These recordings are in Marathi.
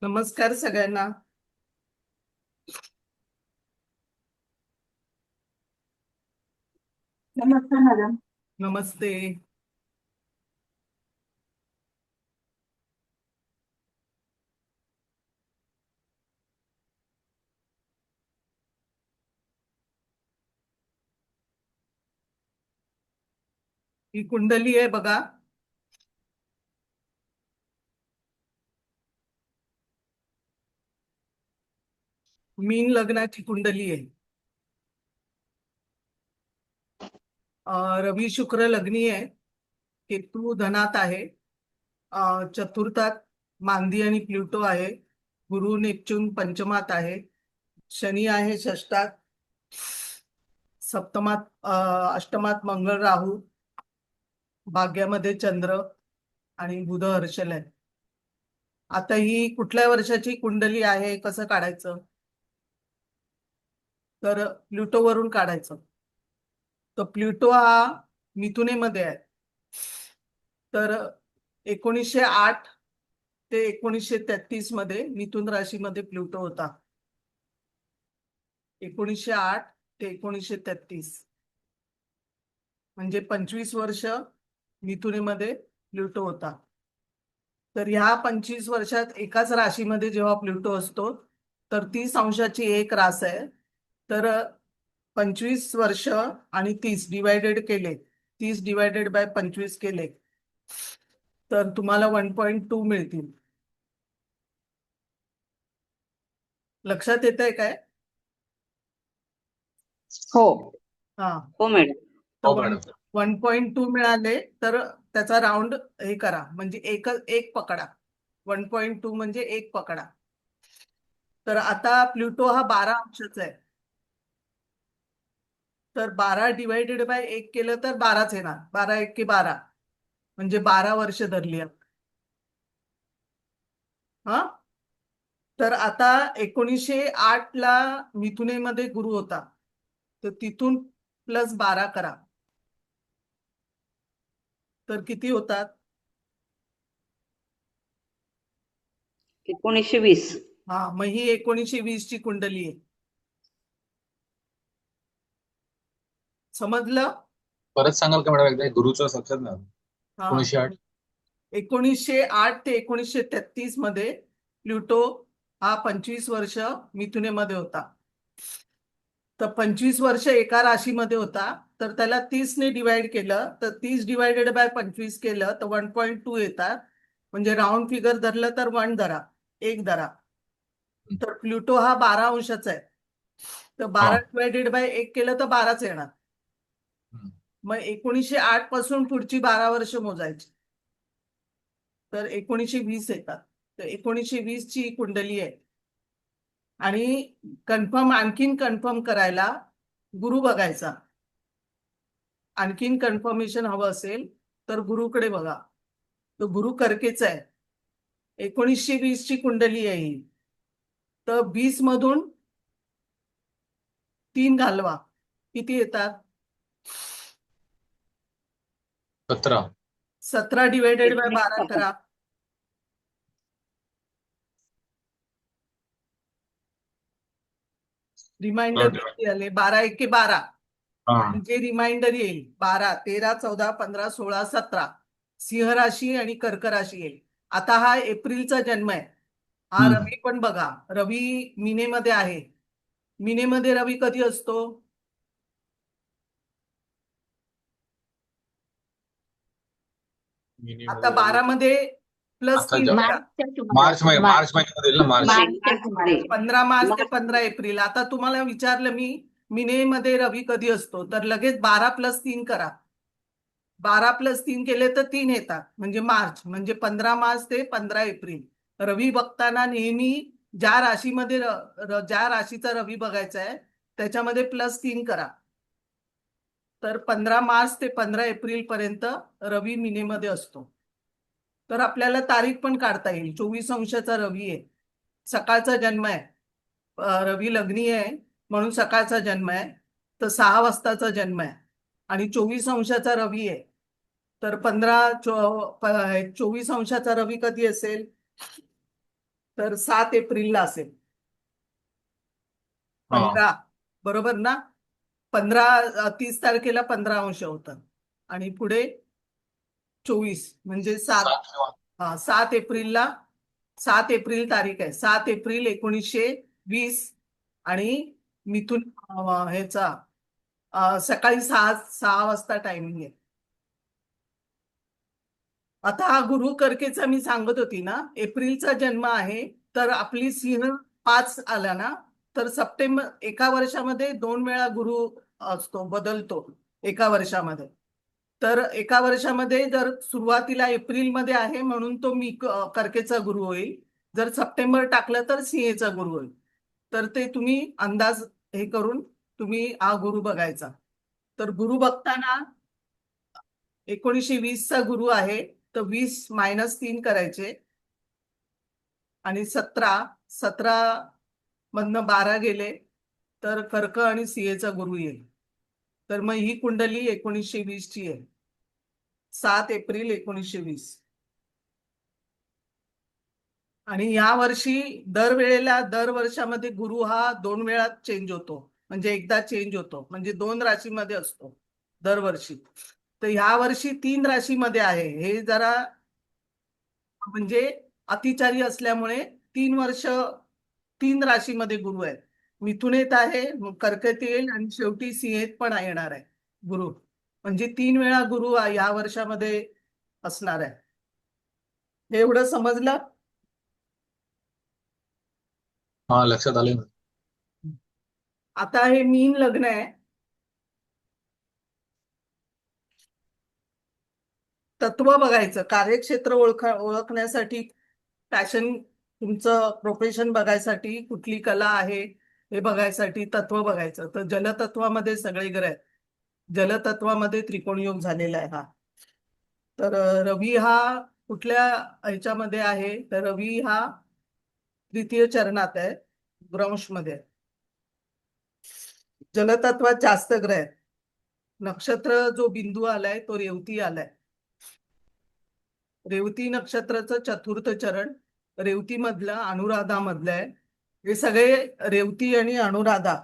नमस्कार सगळ्यांना. नमस्कार मॅडम. नमस्ते. ही कुंडली आहे बघा. मीन लग्नाची कुंडली आहे. रवी शुक्र लग्नी आहे. केतू धनात आहे. चतुर्थात मांदी आणि प्लुटो आहे. गुरु नेपच्यून पंचमात आहे. शनी आहे षष्ठात. सप्तमात अष्टमात मंगळ राहू. भाग्यामध्ये चंद्र आणि बुध हर्षल आहे. आता ही कुठल्या वर्षाची कुंडली आहे, कसं काढायचं? तर प्लुटो वरून काढायचं. तर प्लुटो हा मिथुनेमध्ये आहे. तर 1908 ते 1933 मध्ये मिथुन राशीमध्ये प्लुटो होता. 1908 ते 1933 म्हणजे 25 वर्ष मिथुनेमध्ये प्लुटो होता. तर ह्या 25 वर्षात एकाच राशीमध्ये जेव्हा प्लुटो असतो तर 30 अंशाची एक रास आहे. तर 25 वर्ष आणि 30 डिवायडेड केले, 30 डिवायडेड बाय 25 केले तर तुम्हाला 1.2 मिळतील. लक्षात येत आहे काय? हो हा. हो मॅडम. तर हो वन मॅडम. 1.2 मिळाले तर त्याचा राऊंड हे करा, म्हणजे एक पकडा. 1.2 म्हणजे एक पकडा. तर आता प्लुटो हा 12 अंशाचा आहे. तर 12 डिवायडेड बाय एक केलं तर 12च येणार. 12 1 12 म्हणजे 12 वर्ष धरली आपण. हा. तर आता 1908 ला मिथुनेमध्ये गुरु होता. तर तिथून +12 करा तर किती होतात? 1920. हा, मग ही 1920 ची कुंडली आहे. समजलं? परत सांगाल का मॅडम एकदा गुरुचं लक्षात ना? हा. 1908. 1908 ते 1933 मध्ये प्लुटो हा 25 वर्ष मिथुनेमध्ये होता. तर 25 वर्ष एका राशीमध्ये होता. तर त्याला 30 ने डिवाइड केलं तर 30 डिवायडेड बाय 25 केलं तर 1.2 येतात. म्हणजे राऊंड फिगर धरलं तर 1 धरा, एक धरा. तर प्लुटो हा 12 अंशाचा आहे. तर 12 डिवायडेड बाय एक केलं तर 12च येणार. मग 1908 पासून पुढची 12 वर्ष मोजायची तर 1920 येतात. तर 1920 ची कुंडली आहे. आणि आणखीन कन्फर्म करायला गुरु बघायचा. आणखीन कन्फर्मेशन हवं असेल तर गुरुकडे बघा. तो गुरु कर्केचा आहे. 1920 ची कुंडली आहे ही. तर 20 मधून 3 घालवा, किती येतात? 17. 17 डिवायडेड बाय 12 करा. रिमाइंडर किती आले? 12 1 12 म्हणजे रिमाइंडर येईल 12 13 14 15 16 17. सिंह राशी आणि कर्क राशी येईल. आता हा एप्रिलचा जन्म आहे. हा रवी पण बघा, रवी मीनेमध्ये आहे. मीनेमध्ये रवी कधी असतो? आता 12 मध्ये +3 करा. मार्च महिन्यामध्ये येईल ना? मार्च. 15 मार्च ते 15 एप्रिल. आता तुम्हाला विचारलं मी मीनेमध्ये रवी कधी असतो, तर लगेच 12 + 3 करा. 12 + 3 केले तर 3 येतात, म्हणजे मार्च. म्हणजे 15 मार्च ते 15 एप्रिल. रवी बघताना नेहमी ज्या राशीमध्ये ज्या राशीचा रवी बघायचा आहे त्याच्यामध्ये +3 करा. तर 15 मार्च ते 15 एप्रिल पर्यंत रवी मीनेमध्ये असतो. तर आपल्याला तारीख पण काढता येईल. 24 अंशाचा रवी आहे, सकाळचा जन्म आहे. रवी लग्नी आहे म्हणून सकाळचा जन्म आहे. तर 6 वाजताचा जन्म आहे आणि 24 अंशाचा रवी आहे. तर 24 अंशाचा रवी कधी असेल? तर 7 एप्रिलला असेल. हा 15, बरोबर ना? 30 तारखेला 15 अंश होतं आणि पुढे 24 म्हणजे 7. 7 एप्रिलला, 7 एप्रिल तारीख आहे, 7 एप्रिल 1920. आणि मिथुन ह्याचा सकाळी 6 वाजता टायमिंग आहे. आता हा गुरु कर्केचा मी सांगत होती ना, एप्रिलचा जन्म आहे, तर आपली सिंह 5 आला ना, तर सप्टेंबर, एका वर्षामध्ये 2 वेळा गुरु असतो, बदलतो एका वर्षामध्ये. तर एका वर्षामध्ये जर सुरुवातीला एप्रिलमध्ये आहे म्हणून तो मी कर्केचा गुरु होईल. जर सप्टेंबर टाकलं तर सिंहेचा गुरु होईल. तर ते तुम्ही अंदाज हे करून तुम्ही हा गुरु बघायचा. तर गुरु बघताना 1920चा गुरु आहे, तर 20 - 3 करायचे आणि 17 मधनं 12 गेले तर कर्क आणि सिंहेचा गुरु येईल. तर मग ही कुंडली 1920ची आहे, 7 एप्रिल 1920. आणि या वर्षी दर वर्षामध्ये गुरु हा 2 वेळा चेंज होतो, म्हणजे एकदा चेंज होतो, म्हणजे 2 राशीमध्ये असतो दरवर्षी. तर ह्या वर्षी 3 राशीमध्ये आहे. हे जरा म्हणजे अतिचारी असल्यामुळे 3 वर्ष 3 राशीमध्ये गुरु आहे. मिथुनेत आहे, मग कर्केत येईल आणि शेवटी सिंहेत पण येणार आहे गुरु. म्हणजे 3 वेळा गुरु या वर्षामध्ये असणार आहे. हे एवढं समजलं? हा लक्षात आले ना. आता हे मीन लग्न आहे. तत्व बघायचं, कार्यक्षेत्र ओळखण्यासाठी, पॅशन, तुमचं प्रोफेशन बघायसाठी, कुठली कला आहे हे बघायसाठी तत्व बघायचं. तर जलतत्वामध्ये सगळे ग्रह आहेत. जलतत्वामध्ये त्रिकोण योग झालेला आहे हा. तर रवी हा कुठल्या ह्याच्यामध्ये आहे, तर रवी हा 3य चरणात आहे, ब्रह्ममध्ये. जलतत्वात जास्त ग्रह आहेत. नक्षत्र जो बिंदू आलाय तो रेवती आलाय. रेवती नक्षत्राचं 4थ चरण रेवती मधलं, अनुराधा मधलं आहे. हे सगळे रेवती आणि अनुराधा,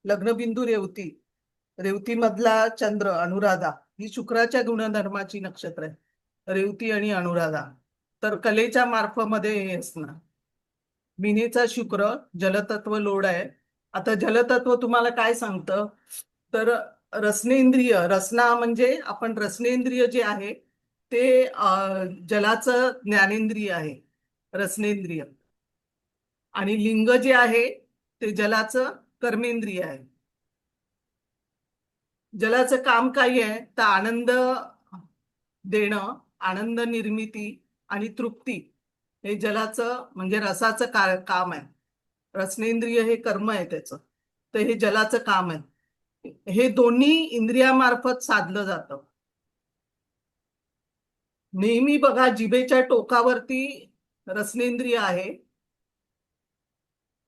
लग्नबिंदू रेवती, रेवती मधला चंद्र अनुराधा, ही शुक्राच्या गुणधर्माची नक्षत्र आहे, रेवती आणि अनुराधा. तर कलेच्या मार्फमध्ये हे असणार. मिनेचा शुक्र जलतत्व लोड आहे. आता जलतत्व तुम्हाला काय सांगतं, तर रसनेंद्रिय, रसना म्हणजे आपण रसनेंद्रिय जे आहे ते जलाचं ज्ञानेंद्रिय आहे, रसनेंद्रिय. आणि लिंग जे आहे ते जलाचं कर्मेंद्रिय आहे. जलाचं काम काय आहे, तर आनंद देणं, आनंद निर्मिती आणि तृप्ती, हे जलाचं म्हणजे रसाचं काम आहे. रसनेंद्रिय हे कर्म आहे त्याचं, तर हे जलाचं काम आहे. हे दोन्ही इंद्रियामार्फत साधलं जातं. नेहमी बघा, जिभेच्या टोकावरती रसनेंद्रिय आहे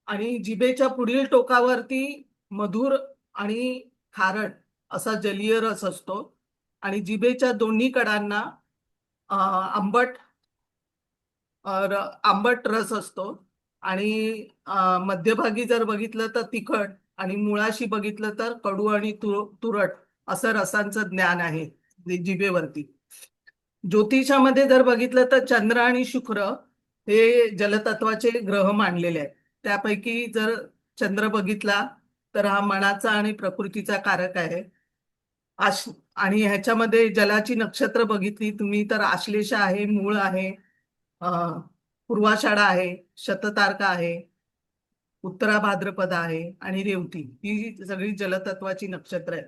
आणि जिभेच्या पुढील टोकावरती मधुर आणि खारट असा जलीय रस असतो. आणि जिभेच्या दोन्ही कडांना आंबट आंबट रस असतो. आणि मध्यभागी जर बघितलं तर तिखट, आणि मुळाशी बघितलं तर कडू आणि तुरट असं रसांचं ज्ञान आहे जिभेवरती. ज्योतिषामध्ये जर बघितलं तर चंद्र आणि शुक्र हे जलतत्वाचे ग्रह मानलेले आहेत. त्यापैकी जर चंद्र बघितला तर हा मनाचा आणि प्रकृतीचा कारक आहे. आणि ह्याच्यामध्ये जलाची नक्षत्र बघितली तुम्ही तर आश्लेषा आहे, मूळ आहे, पूर्वाषाढा आहे, शततारका आहे, उत्तरा भाद्रपद आहे आणि रेवती, ही सगळी जलतत्वाची नक्षत्र आहेत.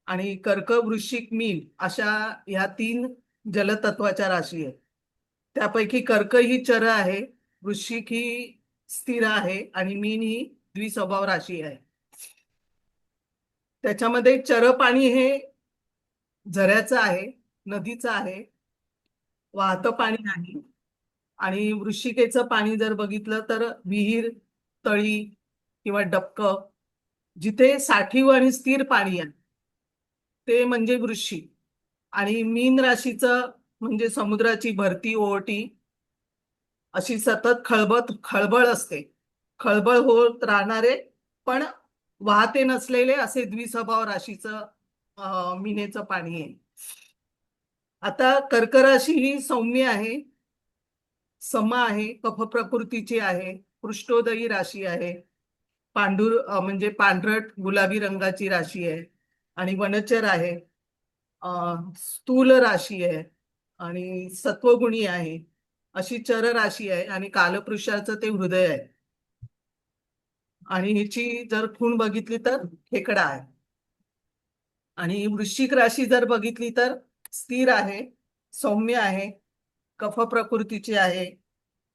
आणि कर्क, वृश्चिक, मीन अशा ह्या 3 जलतत्वाच्या राशी आहेत. त्यापैकी कर्क ही चर आहे, वृश्चिक ही स्थिर आहे आणि मीन ही द्विस्वभाव राशी आहे. त्याच्यामध्ये चर पाणी हे झऱ्याचं आहे, नदीचं आहे, वाहतं पाणी नाही. आणि वृश्चिकेचं पाणी जर बघितलं तर विहीर, तळी किंवा डबक, जिथे साठीव आणि स्थिर पाणी आहे ते म्हणजे वृश्चिक. आणि मीन राशीचं म्हणजे समुद्राची भरती, ओहोटी अशी सतत खळबळ असते. खळबळ होत राहणारे पण वाहते नसलेले असे द्विस्वभाव राशीचं मीनेचं पाणी आहे. आता कर्क राशी ही सौम्य आहे, सम आहे, कफ प्रकृतीची आहे, पृष्ठोदयी राशी आहे, म्हणजे पांढरट गुलाबी रंगाची राशी आहे आणि वनचर आहे, स्थूल राशी आहे आणि सत्वगुणी आहे, अशी चर राशी आहे आणि कालपुरुषाचं ते हृदय आहे. आणि हिची जर खूण बघितली तर खेकडा आहे. आणि वृश्चिक राशी जर बघितली तर स्थिर आहे, सौम्य आहे, कफ प्रकृतीची आहे,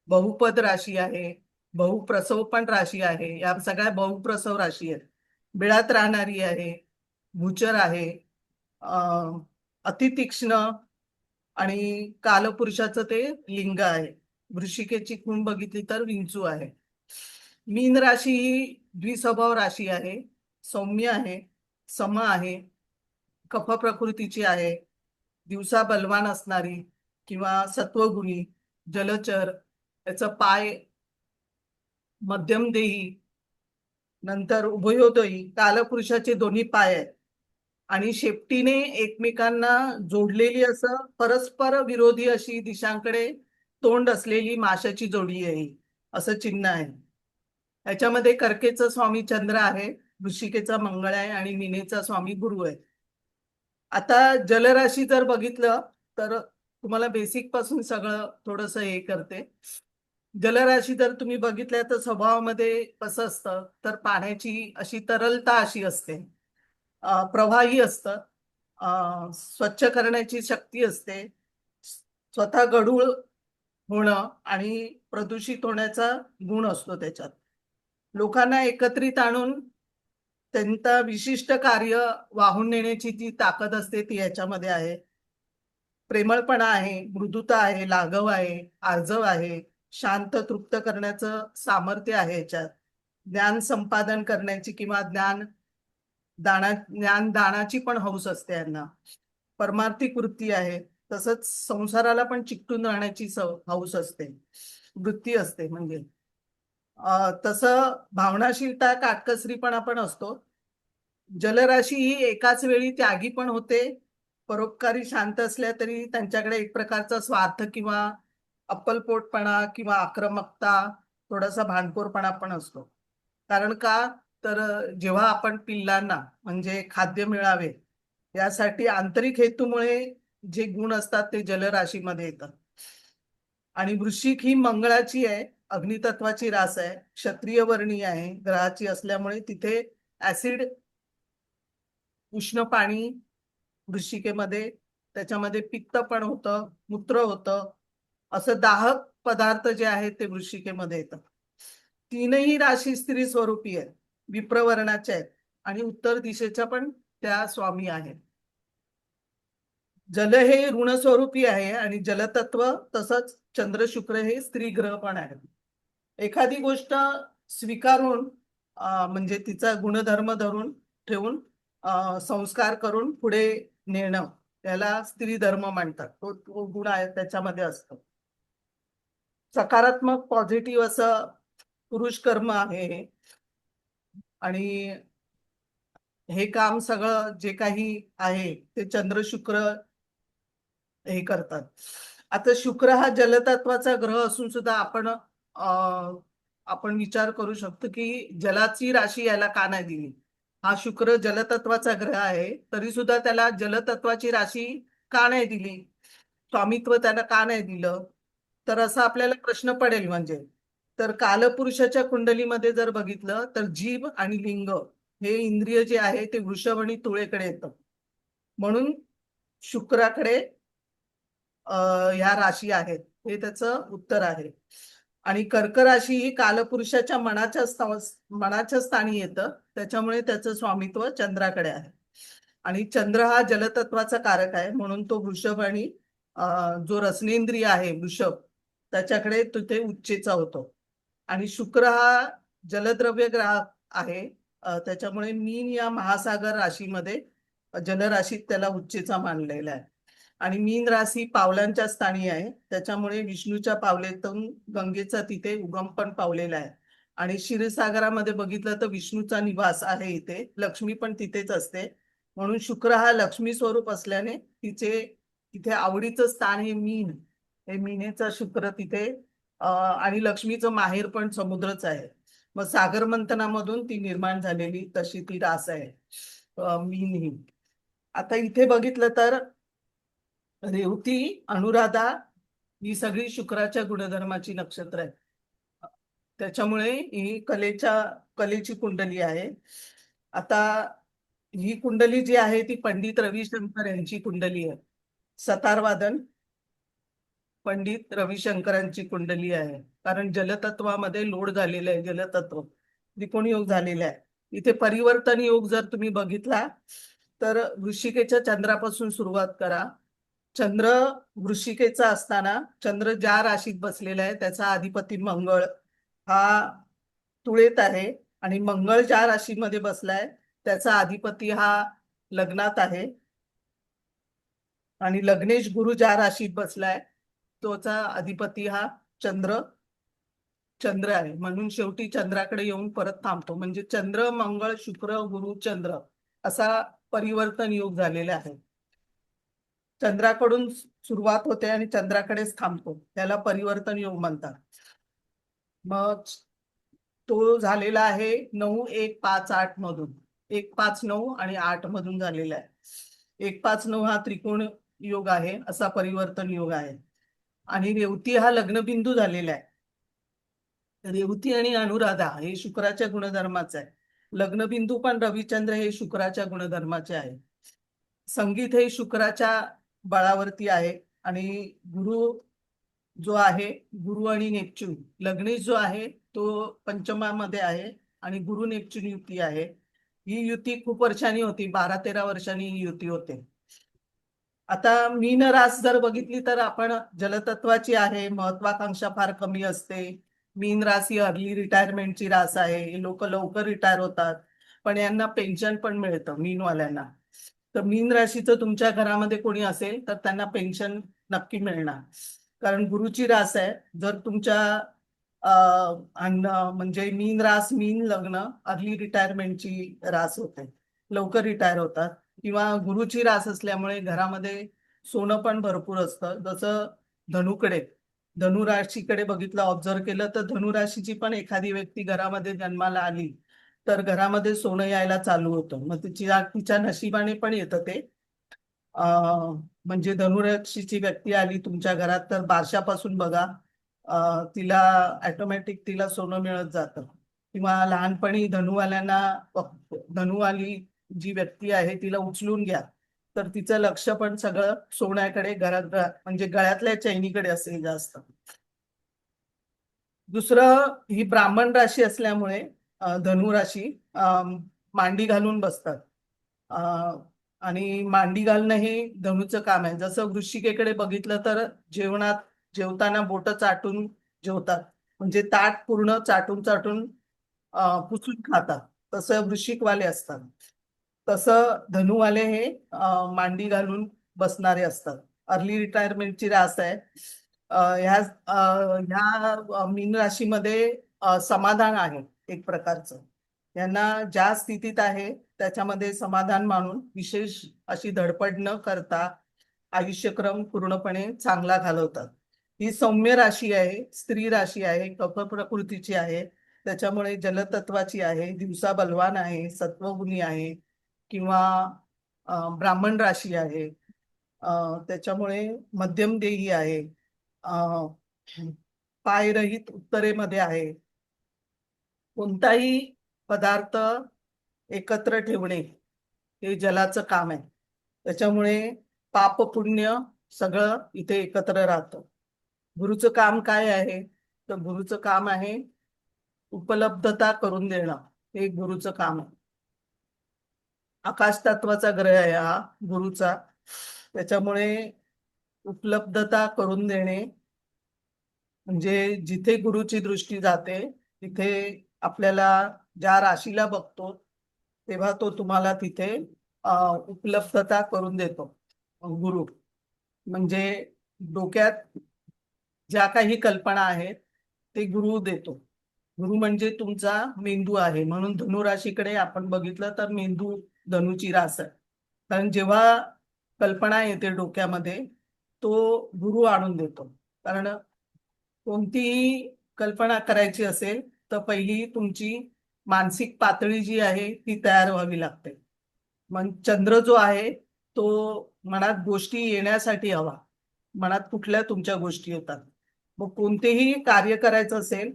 बहुपद राशी आहे, बहुप्रसव पण राशी आहे. या सगळ्या बहुप्रसव राशी आहेत. बिळात राहणारी आहे, भूचर आहे, अतितीक्ष्ण आणि कालपुरुषाचं ते लिंग आहे. वृश्चिकेची खूण बघितली तर विंचू आहे. मीन राशी ही द्विस्वभाव राशी आहे, सौम्य आहे, सम आहे, कफ प्रकृतीची आहे, दिवसा बलवान असणारी किंवा सत्वगुणी, जलचर, याचं पाय मध्यम देही, नंतर उभयोदयी, कालपुरुषाचे दोन्ही पाय आहेत आणि शेपटीने एकमेकांना जोडलेली असं परस्पर विरोधी अशी दिशांकडे तोंड असलेली माशाची जोडी आहे, असं चिन्ह आहे. याच्यामध्ये कर्केचा स्वामी चंद्र आहे, वृश्चिकेचा मंगळ आहे आणि मीनेचा स्वामी गुरु आहे. आता जलराशी जर बघितलं तर तुम्हाला बेसिक पासून सगळं थोडंसं हे करते. जलराशी जर तुम्ही बघितल्या तर स्वभावामध्ये कसं असतं तर पाण्याची अशी तरलता अशी असते, प्रवाही असतं, स्वच्छ करण्याची शक्ती असते, स्वतः गढूळ होणं आणि प्रदूषित होण्याचा गुण असतो त्याच्यात. लोकांना एकत्रित आणून त्यांचा विशिष्ट कार्य वाहून नेण्याची जी ताकद असते ती याच्यामध्ये आहे. प्रेमळपणा आहे, मृदुता आहे, लाघव आहे, आर्जव आहे, शांत तृप्त करण्याचं सामर्थ्य आहे याच्यात. ज्ञान संपादन करण्याची किंवा ज्ञान दानाची पण हौस असते यांना. परमार्थिक वृत्ती आहे, तसंच संसाराला पण चिकटून राहण्याची हौस असते, वृत्ती असते. म्हणजे तसं भावनाशीलता, काटकसरीपणा पण असतो. जलराशी ही एकाच वेळी त्यागी पण होते, परोपकारी शांत असल्या तरी त्यांच्याकडे एक प्रकारचा स्वार्थ किंवा अप्पलपोटपणा किंवा आक्रमकता, थोडासा भांडखोरपणा पण असतो. कारण का तर जेव्हा आपण पिल्लांना म्हणजे खाद्य मिळावे यासाठी आंतरिक हेतूमुळे जे गुण असतात ते जलराशीमध्ये येतात. आणि वृश्चिक ही मंगळाची आहे, अग्नितत्वाची रास आहे, क्षत्रिय वर्णीय आहे, ग्रहाची असल्यामुळे तिथे ऍसिड, उष्ण पाणी वृश्चिकेमध्ये, त्याच्यामध्ये पित्त पण होतं, मूत्र होतं, असं दाहक पदार्थ जे आहेत ते वृश्चिकेमध्ये येतात. तीनही राशी स्त्री स्वरूपी आहेत, विप्रवर्णाच्या आहेत आणि उत्तर दिशेच्या पण त्या स्वामी आहेत. जल हे ऋण स्वरूपी आहे आणि जलतत्व तसंच चंद्र शुक्र हे स्त्री ग्रह पण आहेत. एखादी गोष्ट स्वीकारून म्हणजे तिचा गुणधर्म धरून ठेवून संस्कार करून पुढे नेणं, त्याला स्त्री धर्म म्हणतात. तो गुण आहे त्याच्यामध्ये असतो. सकारात्मक पॉझिटिव्ह असं पुरुष कर्म आहे आणि हे काम सगळं जे काही आहे ते चंद्र शुक्र हे करतात. आता शुक्र हा जलतत्वाचा ग्रह असून सुद्धा आपण विचार करू शकतो की जलाची राशी याला का नाही दिली. हा शुक्र जलतत्वाचा ग्रह आहे तरी सुद्धा त्याला जलतत्वाची राशी का नाही दिली, स्वामित्व त्याला का नाही दिलं, तर असा आपल्याला प्रश्न पडेल. म्हणजे तर कालपुरुषाच्या कुंडलीमध्ये जर बघितलं तर जीभ आणि लिंग हे इंद्रिय जे आहे ते वृषभ आणि तुळेकडे येतं, म्हणून शुक्राकडे ह्या राशी आहेत, हे त्याचं उत्तर आहे. आणि कर्क राशी ही कालपुरुषाच्या मनाच्या स्थानी येतं, त्याच्यामुळे त्याचं स्वामित्व चंद्राकडे आहे. आणि चंद्र हा जलतत्वाचा कारक आहे, म्हणून तो वृषभ आणि जो रसनेंद्रिय आहे वृषभ त्याच्याकडे तिथे उच्चेचा होतो. आणि शुक्र हा जलद्रव्य ग्रह आहे, त्याच्यामुळे मीन या महासागर राशीमध्ये जलराशीत त्याला उच्चेचा मानलेला आहे. आणि मीन राशी पावलांच्या स्थानी आहे, त्याच्यामुळे विष्णूच्या पावलेतून गंगेचा तिथे उगम पण पावलेला आहे. आणि क्षीरसागरामध्ये बघितलं तर विष्णूचा निवास आहे इथे, लक्ष्मी पण तिथेच असते. म्हणून शुक्र हा लक्ष्मी स्वरूप असल्याने तिथे आवडीचं स्थान हे मीन, हे मीनेचा शुक्र तिथे आणि लक्ष्मीचं माहेर पण समुद्रच आहे. मग सागर मंथनामधून ती निर्माण झालेली तशी ती रास आहे मीन ही. आता इथे बघितलं तर रेवती, अनुराधा ही सगळी शुक्राच्या गुणधर्माची नक्षत्र आहेत. त्याच्यामुळे ही कलेची कुंडली आहे. आता ही कुंडली जी आहे ती पंडित रविशंकर यांची कुंडली आहे. सतार वादन पंडित रविशंकरांची कुंडली आहे. कारण जलतत्वामध्ये लोड झालेलं आहे, जलतत्व त्रिकोणी योग झालेला आहे. इथे परिवर्तन योग जर तुम्ही बघितला तर वृश्चिकेच्या चंद्रापासून सुरुवात करा. चंद्र वृश्चिकेचा असताना चंद्र ज्या राशीत बसलेला आहे त्याचा अधिपती मंगळ हा तुळेत आहे, आणि मंगळ ज्या राशीमध्ये बसलाय त्याचा अधिपती हा लग्नात आहे, आणि लग्नेश गुरु ज्या राशीत बसलाय तोचा अधिपती हा चंद्र चंद्र आहे. म्हणून शेवटी चंद्राकडे येऊन परत थांबतो. म्हणजे चंद्र, मंगळ, शुक्र, गुरु, चंद्र असा परिवर्तन योग झालेला आहे. चंद्राकडून सुरुवात होते आणि चंद्राकडेच थांबतो, त्याला परिवर्तन योग म्हणतात. मग तो झालेला आहे 9-1-5-8 मधून, 1-5-9 आणि 8 मधून झालेला आहे. 1-5-9 हा त्रिकोण योग आहे, असा परिवर्तन योग आहे. आणि रेवती हा लग्नबिंदू झालेला आहे. रेवती आणि अनुराधा हे शुक्राच्या गुणधर्माचे आहे. लग्नबिंदू पण रविचंद्र हे शुक्राच्या गुणधर्माचे आहे. संगीत हे शुक्राच्या बळावरती आहे. आणि गुरु जो आहे, गुरु आणि नेपच्यून, लग्नेश जो आहे तो पंचमामध्ये आहे आणि गुरु नेपच्यून युती आहे. ही युती खूप वर्षांनी होती, 12-13 वर्षांनी ही युती होते. आता मीन रास जर बघितली तर आपण जलतत्वाची आहे, महत्वाकांक्षा फार कमी असते. मीन रास ही अर्ली रिटायरमेंटची रास आहे, लोक लवकर रिटायर होतात, पण यांना पेन्शन पण मिळतं मीनवाल्यांना. तर मीन राशीचं तुमच्या घरामध्ये कोणी असेल तर त्यांना पेन्शन नक्की मिळणार, कारण गुरुची रास आहे. जर तुमच्या म्हणजे मीन रास, मीन लग्न अर्ली रिटायरमेंटची रास होते, लवकर रिटायर होतात. किंवा गुरुची रास असल्यामुळे घरामध्ये सोनं पण भरपूर असतं. जसं धनुकडे, धनुराशीकडे बघितलं, ऑब्झर्व केलं तर धनुराशीची पण एखादी व्यक्ती घरामध्ये जन्माला आली तर घरामध्ये सोनं यायला चालू होतं. मग तिच्या नशिबाने पण येतं ते. म्हणजे धनुराशीची व्यक्ती आली तुमच्या घरात तर बारशापासून बघा, तिला ऑटोमॅटिक तिला सोनं मिळत जातं. किंवा लहानपणी धनुवाल्यांना, धनुवाली जी व्यक्ती आहे तिला उचलून घ्या तर तिचं लक्ष पण सगळं सोन्याकडे, घरात म्हणजे गळ्यातल्या चैनीकडे असेल जास्त. दुसरं, ही ब्राह्मण राशी असल्यामुळे धनुराशी मांडी घालून बसतात. आणि मांडी घालणं हे धनुचं काम आहे. जसं वृश्चिकेकडे बघितलं तर जेवताना बोट चाटून जेवतात, म्हणजे ताट पूर्ण चाटून चाटून पुसून खातात, तसं वृश्चिकवाले असतात. तसं धनुवाले हे मांडी घालून बसणारे असतात. अर्ली रिटायरमेंटची रास आहे. ह्या मीन राशीमध्ये समाधान आहे एक प्रकारचं. यांना ज्या स्थितीत आहे त्याच्यामध्ये समाधान मानून विशेष अशी धडपड न करता आयुष्यक्रम पूर्णपणे चांगला घालवतात. ही सौम्य राशी आहे, स्त्री राशी आहे, कफ प्रकृतीची आहे, त्याच्यामुळे जलतत्वाची आहे, दिवसा बलवान आहे, सत्वगुणी आहे, किंवा ब्राह्मण राशी आहे. त्याच्यामुळे मध्यम देही आहे, पायरहित उत्तरेमध्ये आहे. कोणताही पदार्थ एकत्र ठेवणे हे जलाचं काम आहे, त्याच्यामुळे पाप पुण्य सगळं इथे एकत्र राहतं. गुरुचं काम काय आहे तर गुरुचं काम आहे उपलब्धता करून देणं, हे गुरुचं काम आहे. आकाश तत्वाचा ग्रह आहे हा गुरुचा, त्याच्यामुळे उपलब्धता करून देणे म्हणजे जिथे गुरुची दृष्टी जाते तिथे आपल्याला ज्या राशीला बघतो तेव्हा तो तुम्हाला तिथे उपलब्धता करून देतो गुरु. म्हणजे डोक्यात ज्या काही कल्पना आहेत ते गुरु देतो. गुरु म्हणजे तुमचा मेंदू आहे, म्हणून धनुराशीकडे आपण बघितलं तर मेंदू धनुची रास आहे. कारण जेव्हा कल्पना येते डोक्यामध्ये तो गुरु आणून देतो. कारण कोणतीही कल्पना करायची असेल तर पहिली तुमची मानसिक पातळी जी आहे ती तयार व्हावी लागते. मग चंद्र जो आहे तो मनात गोष्टी येण्यासाठी हवा. मनात कुठल्या तुमच्या गोष्टी येतात. मग कोणतेही कार्य करायचं असेल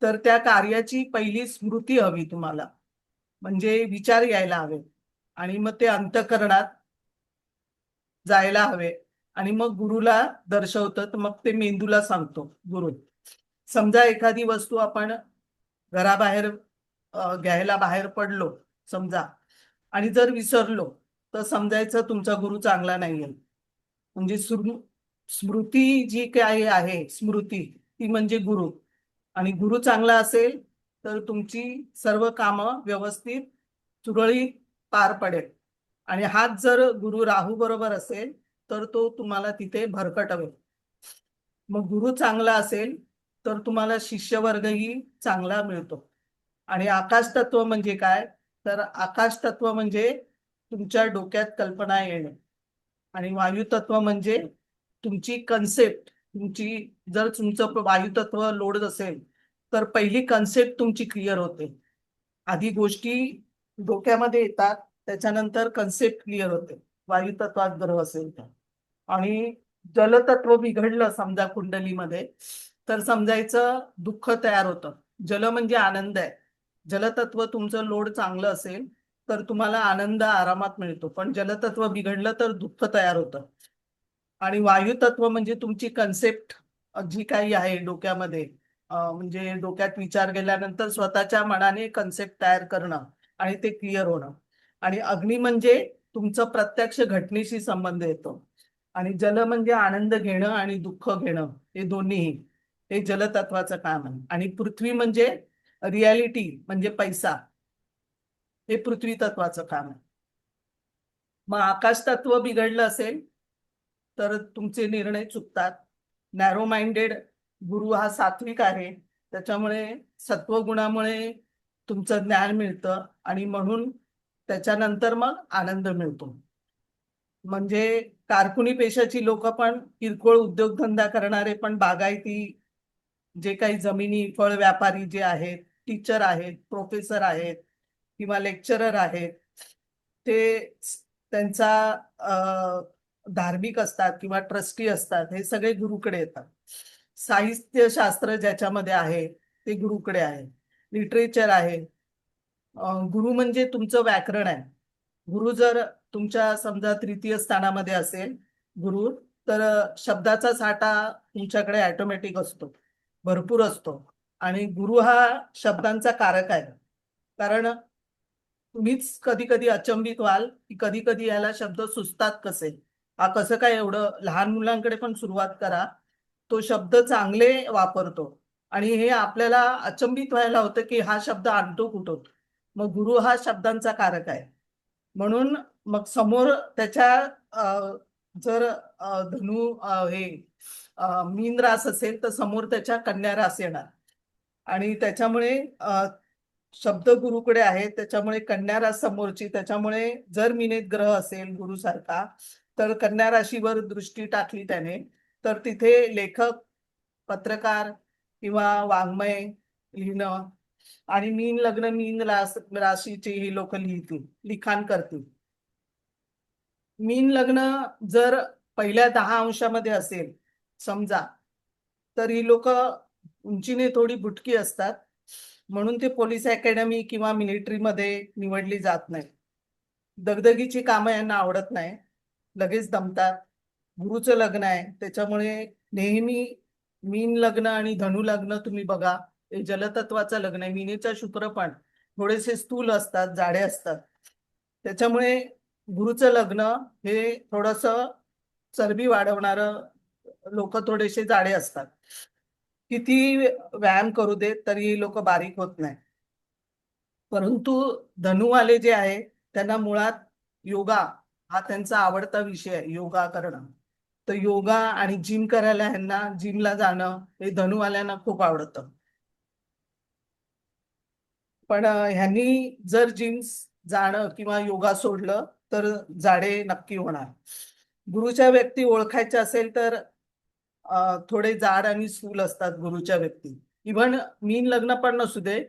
तर त्या कार्याची पहिली स्मृती हवी तुम्हाला. म्हणजे विचार यायला हवे आणि मग ते अंतःकरणात जायला हवे आणि मग गुरुला दर्शवतं. तर मग ते मेंदूला सांगतो गुरु. समजा एखादी वस्तू आपण घराबाहेर घ्यायला बाहेर पडलो समजा आणि जर विसरलो तर समजायचं तुमचा गुरु चांगला नाहीये. म्हणजे स्मृती जी काही आहे स्मृती ती म्हणजे गुरु. आणि गुरु चांगला असेल तर तुमची सर्व कामं व्यवस्थित सुरळीत पार पडेल. आणि हाच जर गुरु राहू बरोबर असेल तर तो तुम्हाला तिथे भरकटवेल. मग गुरु चांगला असेल तर तुम्हाला शिष्यवर्गही चांगला मिळतो. आणि आकाश तत्व म्हणजे काय? तर आकाश तत्व म्हणजे तुमच्या डोक्यात कल्पना येणे. आणि वायू तत्व म्हणजे तुमची कन्सेप्ट. जर तुमचं वायू तत्व लोड असेल तर पहिली कन्सेप्ट तुमची क्लिअर होते. आधी गोष्टी डोक्यामध्ये येतात त्याच्यानंतर कन्सेप्ट क्लिअर होते वायू तत्वात ग्रह असेल तर. आणि जलतत्व बिघडलं समजा कुंडलीमध्ये तर समजायचं दुःख तयार होतं. जल म्हणजे आनंद आहे. जलतत्व तुमचं लोड चांगलं असेल तर तुम्हाला आनंद आरामात मिळतो. पण जलतत्व बिघडलं तर दुःख तयार होतं. आणि वायू तत्व म्हणजे तुमची कन्सेप्ट जी काही आहे डोक्यामध्ये, म्हणजे डोक्यात विचार गेल्यानंतर स्वतःच्या मनाने कन्सेप्ट तयार करणं आणि ते क्लिअर होणं. आणि अग्नी म्हणजे तुमचं प्रत्यक्ष घटनेशी संबंध येतो. आणि जल म्हणजे आनंद घेणं आणि दुःख घेणं हे दोन्हीही हे जलतत्वाचं काम आहे. आणि पृथ्वी म्हणजे रियालिटी म्हणजे पैसा हे पृथ्वी तत्वाचं काम आहे. मग आकाश तत्व बिघडलं असेल तर तुमचे निर्णय चुकतात. नॅरो माइंडेड गुरु हा सात्विक आहे त्याच्यामुळे सत्वगुणामुळे तुमचं ज्ञान मिळतं आणि म्हणून त्याच्यानंतर मग आनंद मिळतो. म्हणजे कारकुनी पेशाची लोक पण किरकोळ उद्योगधंदा करणारे पण बागायती जे काही जमिनी फळ व्यापारी जे आहेत, टीचर आहेत, प्रोफेसर आहेत किंवा लेक्चरर आहेत ते त्यांचा धार्मिक असतात किंवा ट्रस्टी असतात हे सगळे गुरुकडे येतात. साहित्य शास्त्र ज्याच्यामध्ये आहे ते गुरुकडे आहे. लिटरेचर आहे. गुरु म्हणजे तुमचं व्याकरण आहे. गुरु जर तुमच्या समजा तृतीय स्थानामध्ये असेल गुरु तर शब्दाचा साठा तुमच्याकडे ऑटोमॅटिक असतो, भरपूर असतो. आणि गुरु हा शब्दांचा कारक आहे. कारण तुम्हीच कधी कधी अचंबित व्हाल की कधी कधी याला शब्द सुचतात कसे. हा कसं काय एवढं. लहान मुलांकडे पण सुरुवात करा, तो शब्द चांगले वापरतो आणि हे आपल्याला अचंबित व्हायला होतं की हा शब्द आणतो कुठून. मग गुरु हा शब्दांचा कारक आहे. म्हणून मग समोर त्याच्या जर धनु हे मीन रास असेल तर समोर त्याच्या कन्या रास येणार. आणि त्याच्यामुळे शब्द गुरुकडे आहे त्याच्यामुळे कन्या रास समोरची. त्याच्यामुळे जर मीनेत ग्रह असेल गुरुसारखा तर कन्या राशीवर दृष्टी टाकली त्याने तर तिथे लेखक, पत्रकार किंवा वाङ्मय लिहिणं. आणि मीन लग्न मीन राशीचे ही लोक लिहितील, लिखाण करतील. मीन लग्न जर पहिल्या 10 अंशामध्ये असेल समजा तर ही लोक उंचीने थोडी बुटकी असतात म्हणून ते पोलीस अकॅडमी किंवा मिलिटरीमध्ये निवडली जात नाही. दगदगीची कामं यांना आवडत नाही, लगेच दमतात. गुरुचं लग्न आहे त्याच्यामुळे नेहमी मीन लग्न आणि धनु लग्न तुम्ही बघा हे जलतत्वाचं लग्न आहे. मीनेचा शुक्र पण थोडेसे स्थूल असतात, जाडे असतात. त्याच्यामुळे गुरुचं लग्न हे थोडस चरबी वाढवणार, लोक थोडेसे जाडे असतात. किती व्यायाम करू देत तरी लोक बारीक होत नाही. परंतु धनुवाले जे आहे त्यांना मुळात योगा हा त्यांचा आवडता विषय आहे, योगा करणं. तर योगा आणि जिम करायला ह्यांना जिमला जाणं हे धनुवाल्यांना खूप आवडतं. पण ह्यांनी जर जिम जाणं किंवा योगा सोडलं तर जाडे नक्की होणार. गुरुच्या व्यक्ती ओळखायच्या असेल तर थोडे जाड आणि स्थूल असतात गुरुच्या व्यक्ती. इव्हन मीन लग्न पण नसू दे,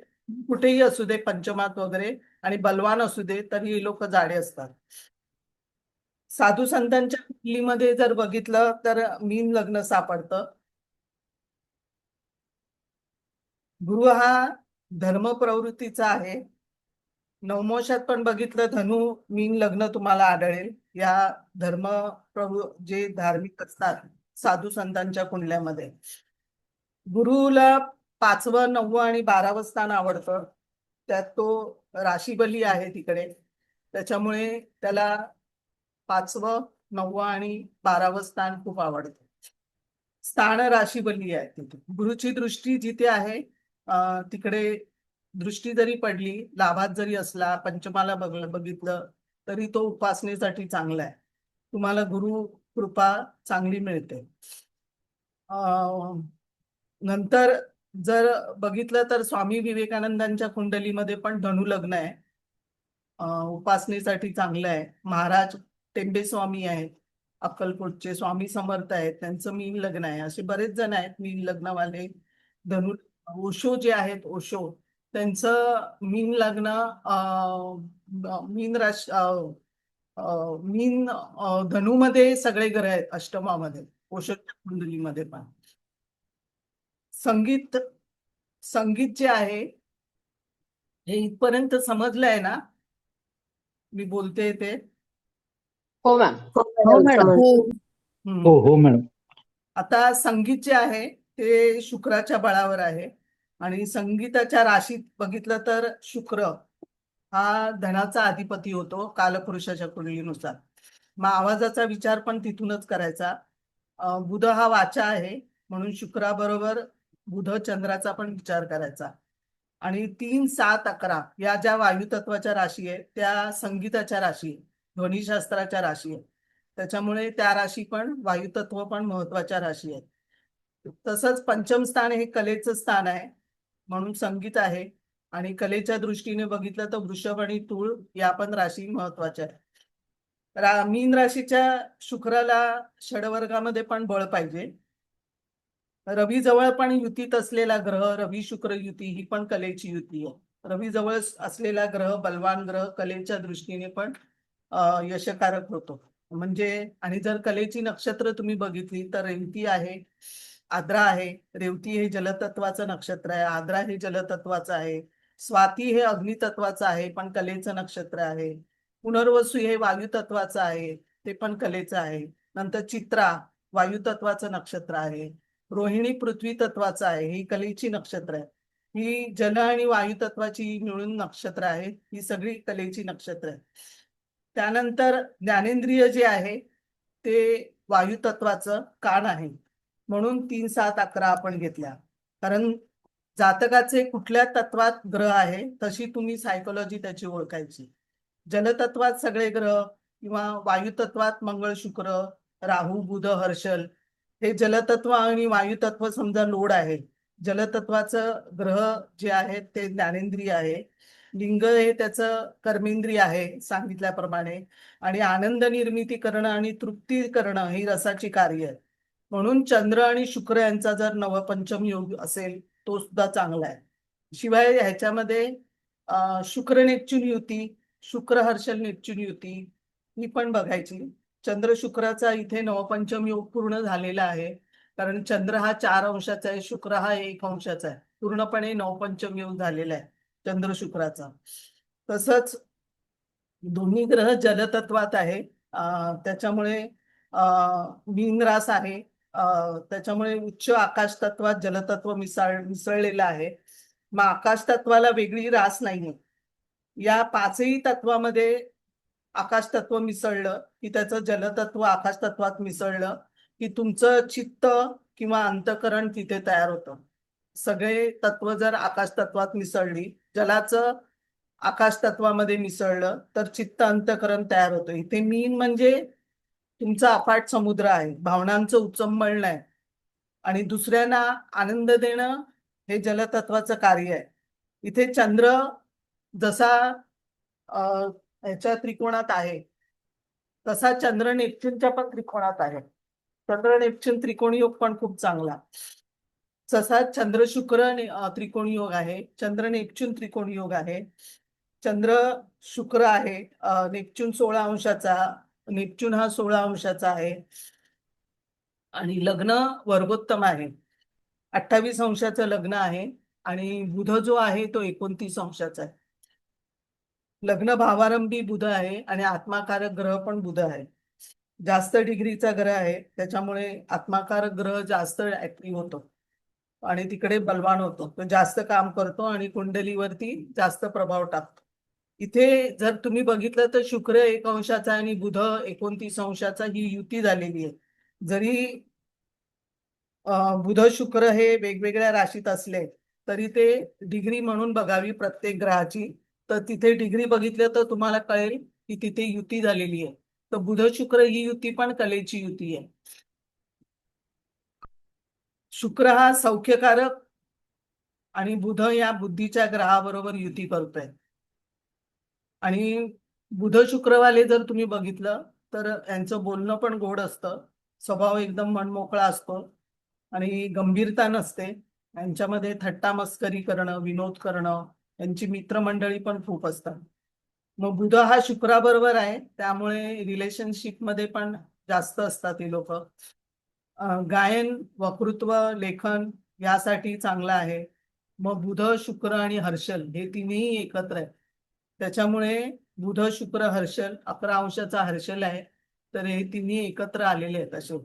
कुठेही असू दे, पंचमात वगैरे, आणि बलवान असू दे, तरी हे लोक जाडे असतात. साधू संतांच्या कुंडलीमध्ये जर बघितलं तर मीन लग्न सापडतं. गुरु हा धर्म प्रवृत्तीचा आहे. नवमोशात पण बघितलं धनु मीन लग्न तुम्हाला आढळेल. या धर्म जे धार्मिक असतात साधू संतांच्या कुंडल्यामध्ये. गुरुला 5वं, 9वं आणि 12वं स्थान आवडतं. त्यात तो राशीबली आहे तिकडे, त्याच्यामुळे त्याला 5वं, 9वं आणि 12वं स्थान खूप आवडतं. स्थान राशीबली आहे तिथे. गुरुची दृष्टी जिथे आहे तिकडे दृष्टी जरी पडली, लाभात जरी असला, पंचमाला बघितलं तरी तो उपासनेसाठी चांगला आहे. तुम्हाला गुरु कृपा चांगली मिळते. नंतर जर बघितलं तर स्वामी विवेकानंदांच्या कुंडलीमध्ये पण धनु लग्न आहे. उपासनेसाठी चांगलं आहे. महाराज टेंबे स्वामी आहेत, अक्कलकोटचे स्वामी समर्थ आहेत, त्यांचं मीन लग्न आहे. असे बरेच जण आहेत मीन लग्नवाले. धनु ओशो जे आहेत, ओशो, त्यांचं मीन लग्न मीन राश मीन धनुमध्ये सगळे ग्रह आहेत अष्टमामध्ये, ओशोच्या कुंडलीमध्ये पण. संगीत संगीत जे आहे हे इथपर्यंत समजलंय ना मी बोलते ते? हो मॅम. हो मॅडम. हो हो मॅडम. आता संगीत जे आहे ते शुक्राच्या बळावर आहे. आणि संगीताच्या राशीत बघितलं तर शुक्र हा धनाचा अधिपती होतो कालपुरुषाच्या कुंडलीनुसार. मग आवाजाचा विचार पण तिथूनच करायचा. बुध हा वाचा आहे, म्हणून शुक्राबरोबर बुध चंद्राचा पण विचार करायचा. आणि 3, 7, 11 या ज्या वायुतत्वाच्या राशी आहेत त्या संगीताच्या राशी, ध्वनिशास्त्राच्या राशी आहेत. त्याच्यामुळे त्या राशी पण वायुतत्व पण महत्वाच्या राशी आहेत. तसंच पंचम स्थान हे कलेचं स्थान आहे, म्हणून संगीत आहे. आणि कलेच्या दृष्टीने बघितलं तर वृषभ आणि तूळ या पण राशी महत्वाच्या आहेत. मीन राशीच्या शुक्राला षडवर्गामध्ये पण बळ पाहिजे. रवी जवळ पण युतीत असलेला ग्रह, रवी शुक्र युती ही पण कलेची युती आहे. रवी जवळ असलेला ग्रह, बलवान ग्रह, कलेच्या दृष्टीने पण यशकारक होतो. म्हणजे आणि जर कलेची नक्षत्र तुम्ही बघितली तर रेवती आहे, आद्रा आहे. रेवती हे जलतत्वाचं नक्षत्र आहे, आद्रा हे जलतत्वाचं आहे, स्वाती हे अग्नितत्वाचं आहे पण कलेचं नक्षत्र आहे, पुनर्वसू हे वायुतत्वाचं आहे ते पण कलेचं आहे. नंतर चित्रा वायुतत्वाचं नक्षत्र आहे, रोहिणी पृथ्वी तत्वाचं आहे, ही कलेची नक्षत्र आहे. ही जल आणि वायू तत्वाची मिळून नक्षत्र आहे, ही सगळी कलेची नक्षत्र आहे. त्यानंतर ज्ञानेंद्रिय जे आहे ते वायू तत्वाचं कान आहे, म्हणून 3, 7, 11 आपण घेतल्या. कारण जातकाचे कुठल्या तत्वात ग्रह आहे तशी तुम्ही सायकोलॉजी त्याची ओळखायची. जलतत्वात सगळे ग्रह किंवा वायुतत्वात मंगळ, शुक्र, राहू, बुध, हर्षल हे जलतत्व आणि वायुतत्व समजा लोड आहे. जलतत्वाचं ग्रह जे आहेत ते ज्ञानेंद्रिय आहे, लिंग हे त्याचं कर्मेंद्रिय आहे सांगितल्याप्रमाणे, आणि आनंद निर्मिती करणं आणि तृप्ती करणं ही रसाची कार्य आहे. म्हणून चंद्र आणि शुक्र यांचा जर नवपंचम योग असेल तो सुद्धा चांगला आहे. शिवाय ह्याच्यामध्ये शुक्र नेपच्यून युती, शुक्र हर्षल नेपच्यून युती ही पण बघायची. चंद्र शुक्राचा इथे नवपंचम योग पूर्ण झालेला आहे, कारण चंद्र हा 4 अंशाचा आहे, शुक्र हा 1 अंशाचा आहे. पूर्णपणे नवपंचम योग झालेला आहे चंद्र शुक्राचा. तसंच दोन्ही ग्रह जलतत्वात आहे, त्याच्यामुळे मीन रास आहे, त्याच्यामुळे उच्च आकाश तत्वात जलतत्व मिसळलेलं आहे. मग आकाश तत्वाला वेगळी रास नाहीये. या 5ही तत्वामध्ये आकाश तत्व मिसळलं की त्याचं जलतत्व आकाश तत्वात मिसळलं की तुमचं चित्त किंवा अंतःकरण तिथे तयार होतं. सगळे तत्व जर आकाश तत्वात मिसळली, जलाचं आकाश तत्वामध्ये मिसळलं तर चित्त अंतःकरण तयार होतं. इथे मीन म्हणजे तुमचा अफाट समुद्र आहे, भावनांचं उच्चंबळ आहे आणि दुसऱ्यांना आनंद देणं हे जलतत्वाचं कार्य आहे. इथे चंद्र जसा ह्याच्या त्रिकोणात आहे तसा चंद्र नेपच्यूनच्या पण त्रिकोणात आहे. चंद्र नेपच्यून त्रिकोणी योग पण खूप चांगला. जसा चंद्र शुक्र त्रिकोणी योग आहे, चंद्र नेपच्यून त्रिकोणी योग आहे, चंद्र शुक्र आहे नेपच्यून 16 अंशाचा, नेपच्यून हा 16 अंशाचा आहे आणि लग्न वर्गोत्तम आहे, 28 अंशाचं लग्न आहे आणि बुध जो आहे तो 29 अंशाचा आहे. लग्न भावारंभी बुध आहे आणि आत्माकारक ग्रह पण बुध आहे. जास्त डिग्रीचा ग्रह आहे, त्याच्यामुळे आत्माकारक ग्रह जास्त ऍक्टिव्ह होतो आणि तिकडे बलवान होतो, तो जास्त काम करतो आणि कुंडलीवरती जास्त प्रभाव टाकतो. इथे जर तुम्ही बघितलं तर शुक्र 1 अंशाचा आणि बुध 29 अंशाचा ही युती झालेली आहे. जरी बुध शुक्र हे वेगवेगळ्या राशीत असले तरी ते डिग्री म्हणून बघावी प्रत्येक ग्रहाची. तर तिथे डिग्री बघितलं तर तुम्हाला कळेल की तिथे युती झालेली आहे. तर बुध शुक्र ही युती पण कलेची युती आहे. शुक्र हा सौख्यकारक आणि बुध या बुद्धीच्या ग्रहाबरोबर युती करतोय. आणि बुध शुक्रवाले जर तुम्ही बघितलं तर यांचं बोलणं पण गोड असतं, स्वभाव एकदम मनमोकळा असतो आणि गंभीरता नसते. यांच्यामध्ये थट्टा मस्करी करणं, विनोद करणं, यांची मित्रमंडळी पण खूप असतात. मग बुध हा शुक्राबरोबर आहे, त्यामुळे रिलेशनशिप मध्ये पण जास्त असतात हे लोक. गायन, वक्तृत्व, लेखन यासाठी चांगलं आहे. मग बुध शुक्र आणि हर्षल हे तिन्ही एकत्र आहे, त्याच्यामुळे बुध शुक्र हर्षल 11 अंशाचा हर्षल आहे, तर हे तिन्ही एकत्र आलेले आहेत असे.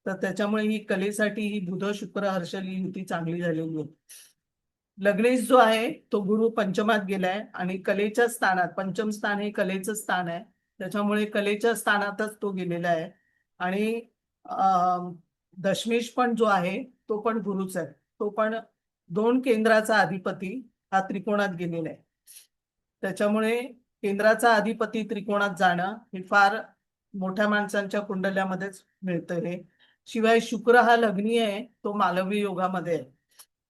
तर त्याच्यामुळे ही कलेसाठी ही बुध शुक्र हर्षल ही युती चांगली झालेली आहे. लग्नेश जो आहे तो गुरु पंचमात गेलाय आणि कलेच्या स्थानात, पंचम स्थान हे कलेचं स्थान आहे, त्याच्यामुळे कलेच्या स्थानातच तो गेलेला आहे. आणि दशमेश पण जो आहे तो पण गुरुच आहे, तो पण 2 केंद्राचा अधिपती हा त्रिकोणात गेलेला आहे. त्याच्यामुळे केंद्राचा अधिपती त्रिकोणात जाणं हे फार मोठ्या माणसांच्या कुंडल्यामध्येच मिळतं. हे शिवाय शुक्र हा लग्नी आहे, तो मालवी योगामध्ये आहे,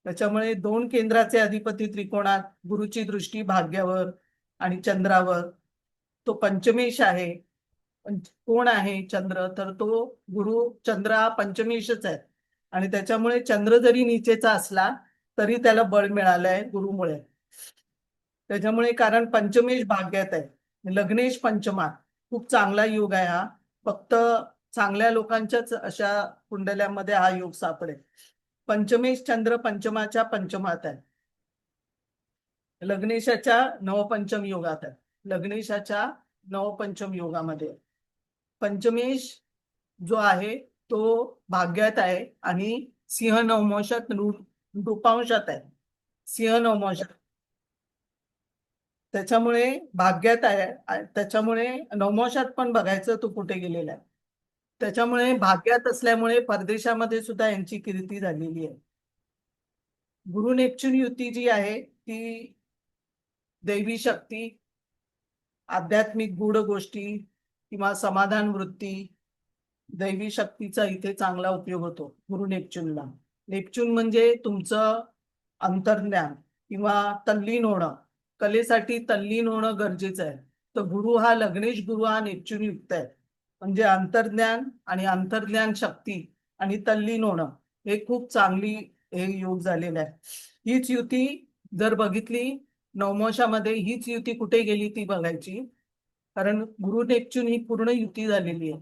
त्याच्यामुळे 2 केंद्राचे अधिपती त्रिकोणात, गुरुची दृष्टी भाग्यावर आणि चंद्रावर. तो पंचमेश आहे. कोण आहे चंद्र, तर तो गुरु चंद्र हा पंचमेशच आहे आणि त्याच्यामुळे चंद्र जरी नीचेचा असला तरी त्याला बळ मिळालंय गुरुमुळे. त्याच्यामुळे कारण पंचमेश भाग्यात आहे, लग्नेश पंचमात, खूप चांगला योग आहे हा. फक्त चांगल्या लोकांच्याच अशा कुंडल्यामध्ये हा योग सापडेल. पंचमेश चंद्र पंचमाच्या पंचमात आहे, लग्नेशाच्या नवपंचम योगात आहे, लग्नेशाच्या नवपंचम योगामध्ये. पंचमेश जो आहे तो भाग्यात आहे आणि सिंह नवमोशात नृपांशात आहे, सिंह नवमोशात, त्याच्यामुळे भाग्यात आहे, त्याच्यामुळे नवमोशात पण बघायचं तो कुठे गेलेला आहे. त्याच्यामुळे भाग्यात असल्यामुळे परदेशामध्ये सुद्धा यांची कीर्ती झालेली आहे. गुरु नेपच्यून युती जी आहे ती दैवी शक्ती, आध्यात्मिक गूढ गोष्टी किंवा समाधान वृत्ती, दैवी शक्तीचा इथे चांगला उपयोग होतो गुरु नेपच्यूनला. नेपच्यून म्हणजे तुमचं अंतर्ज्ञान किंवा तल्लीन होणं, कलेसाठी तल्लीन होणं गरजेचं आहे. तर गुरु हा लग्नेश गुरु हा नेपच्यून युक्त आहे, म्हणजे अंतर्ज्ञान आणि अंतर्ज्ञान शक्ती आणि तल्लीन होणं हे खूप चांगली हे योग झालेला आहे. हीच युती जर बघितली नवमोशामध्ये, हीच युती कुठे गेली ती बघायची, कारण गुरु नेपच्यून ही पूर्ण युती झालेली आहे.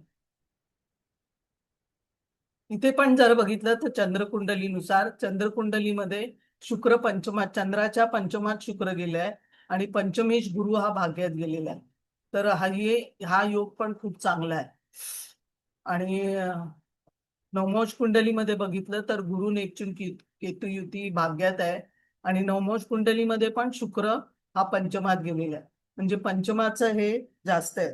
इथे पण जर बघितलं तर चंद्रकुंडलीनुसार, चंद्रकुंडलीमध्ये शुक्र पंचमात, चंद्राच्या पंचमात शुक्र गेलाय आणि पंचमेश गुरु हा भाग्यात गेलेला आहे. तर हा योग पण खूप चांगला आहे. आणि नवमोश कुंडलीमध्ये बघितलं तर गुरु नेपच्यून केतू युती भाग्यात आहे आणि नवमोश कुंडलीमध्ये पण शुक्र हा पंचमात गेलेला आहे, म्हणजे पंचमाचं हे जास्त आहे,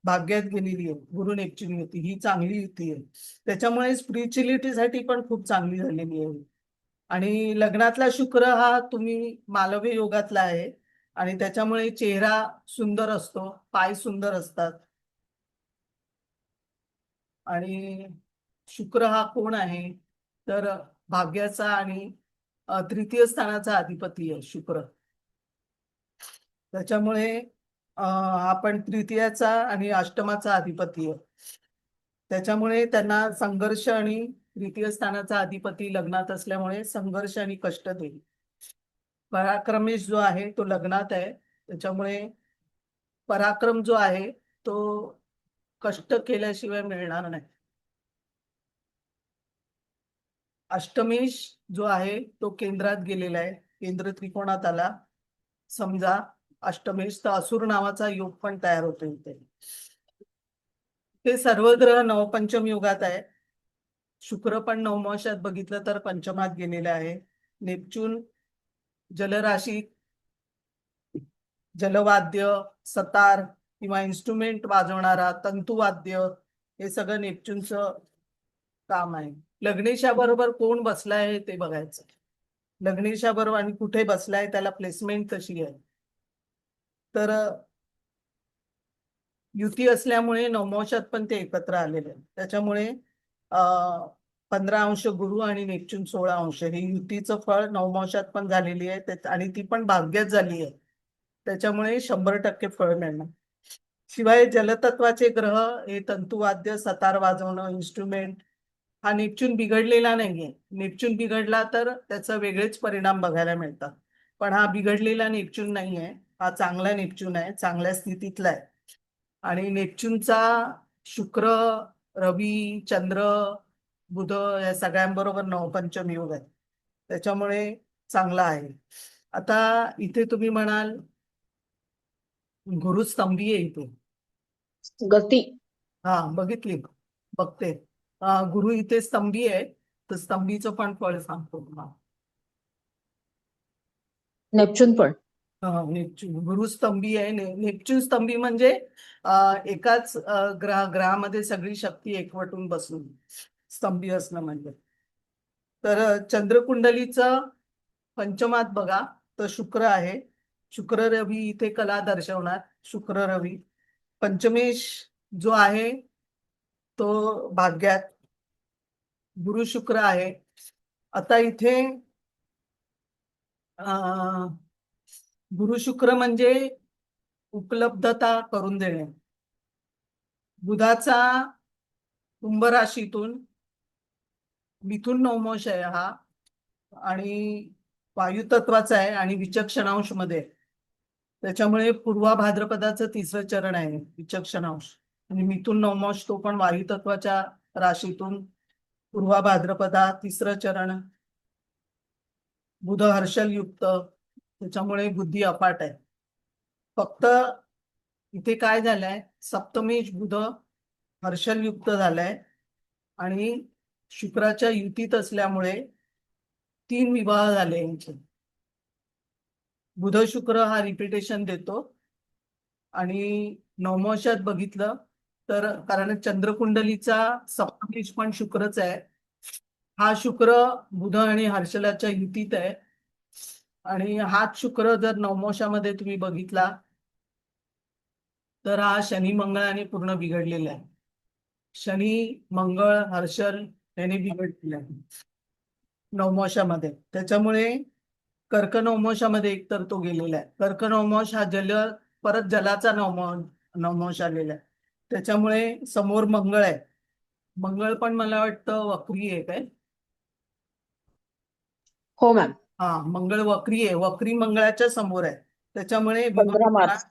भाग्यात गेलेली आहे गुरु नेपच्यून युती, ही चांगली युती आहे. त्याच्यामुळे स्पिरिच्युअलिटीसाठी पण खूप चांगली झालेली आहे. आणि लग्नातला शुक्र हा तुम्ही मालव्य योगातला आहे आणि त्याच्यामुळे चेहरा सुंदर असतो, पाय सुंदर असतात. आणि शुक्र हा कोण आहे तर भाग्याचा आणि तृतीय स्थानाचा अधिपती आहे शुक्र. त्याच्यामुळे आपण तृतीयाचा आणि अष्टमाचा अधिपती आहे. त्याच्यामुळे त्यांना संघर्ष आणि तृतीय स्थानाचा अधिपती लग्नात असल्यामुळे संघर्ष आणि कष्ट देईल. पराक्रमेश जो आहे तो लग्नात आहे, त्याच्यामुळे पराक्रम जो आहे तो कष्ट केल्याशिवाय मिळणार नाही. अष्टमेश जो आहे तो केंद्रात गेलेला आहे, केंद्र त्रिकोणात आला. समजा अष्टमेश तर असुर नावाचा योग पण तयार होतो इथे. ते सर्व ग्रह नवपंचम युगात आहे. शुक्र पण नवमाशात बघितलं तर पंचमात गेलेला आहे. नेपच्यून जलराशी, जलवाद्य, सतार किंवा इन्स्ट्रुमेंट वाजवणारा तंतुवाद्य, हे सगळं नेपच्यूनचं काम आहे. लग्नेशा बरोबर कोण बसलाय ते बघायचं. लग्नेशा बरोबर आणि कुठे बसलाय, त्याला प्लेसमेंट कशी आहे. तर युती असल्यामुळे नवमाशात पण ते एकत्र आलेले आहेत. त्याच्यामुळे 15 अंश गुरु आणि नेपच्यून 16 अंश हे युतीचं फळ नवमाशात पण झालेली आहे आणि ती पण भाग्यात झाली आहे. त्याच्यामुळे 100% फळ मिळणार. शिवाय जलतत्वाचे ग्रह हे तंतुवाद्य, सतार वाजवणं, इन्स्ट्रुमेंट, हा नेपच्यून बिघडलेला नाहीये. नेपच्यून बिघडला तर त्याचा वेगळेच परिणाम बघायला मिळतात. पण हा बिघडलेला नेपच्यून नाहीये, हा चांगला नेपच्यून आहे, चांगल्या स्थितीतला आहे. आणि नेपच्यूनचा शुक्र, रवी, चंद्र, बुध या सगळ्यांबरोबर नवपंचम योग आहे. त्याच्यामुळे चांगला आहे. आता इथे तुम्ही म्हणाल गुरुस्तंभी आहे इथे. गती. हा बघितली, बघते. गुरु इथे स्तंभी आहे, तर स्तंभीचं पण फळ सांगतो तुम्हाला. नेपच्यून पण. नेपच्यून गुरुस्तंभी आहे. नेपच्यून स्तंभी म्हणजे एकाच ग्रहामध्ये सगळी शक्ती एकवटून बसून स्तंभी असणं म्हणजे. तर चंद्रकुंडलीचं पंचमात बघा तर शुक्र आहे. शुक्र रवी इथे कला दर्शवणार. शुक्र रवी. पंचमेश जो आहे तो भाग्यात. गुरु शुक्र आहे. आता इथे गुरु शुक्र म्हणजे उपलब्धता करून देणे. बुधाचा कुंभ राशीतून मिथुन नवमाश आहे हा, आणि वायुतत्वाचा आहे आणि विचक्षणांश मध्ये. त्याच्यामुळे पूर्वा भाद्रपदाचं 3रं चरण आहे विचक्षणांश. आणि मिथुन नवमाश तो पण वायुतत्वाच्या राशीतून पूर्वा भाद्रपदा 3रं चरण. बुध हर्षल युक्त, त्याच्यामुळे बुद्धी अपाट आहे. फक्त इथे काय झालंय, सप्तमेश बुध हर्षल युक्त झालाय आणि शुक्राच्या युतीत असल्यामुळे 3 विवाह झाले यांचे. बुध शुक्र हा रिपिटेशन देतो. आणि नवमाशात बघितलं तर कारण चंद्रकुंडलीचा सप्तमेश पण शुक्रच आहे. हा शुक्र बुध आणि हर्षलाच्या युतीत आहे. आणि हाच शुक्र जर नवमाशामध्ये तुम्ही बघितला तर हा शनी मंगळाने पूर्ण बिघडलेला आहे. शनी मंगळ हर्षल याने बिघडलेला आहे नवमाशामध्ये. त्याच्यामुळे कर्क नवमाशामध्ये एकतर तो गेलेला आहे. कर्क नवमाश हा परत जलाचा नवमाश आलेला आहे. त्याच्यामुळे समोर मंगळ आहे. मंगळ पण मला वाटतं वक्री आहे काय? हो मॅम. हा, मंगळ वक्री आहे. वक्री मंगळाच्या समोर आहे. त्याच्यामुळे 15 मार्च.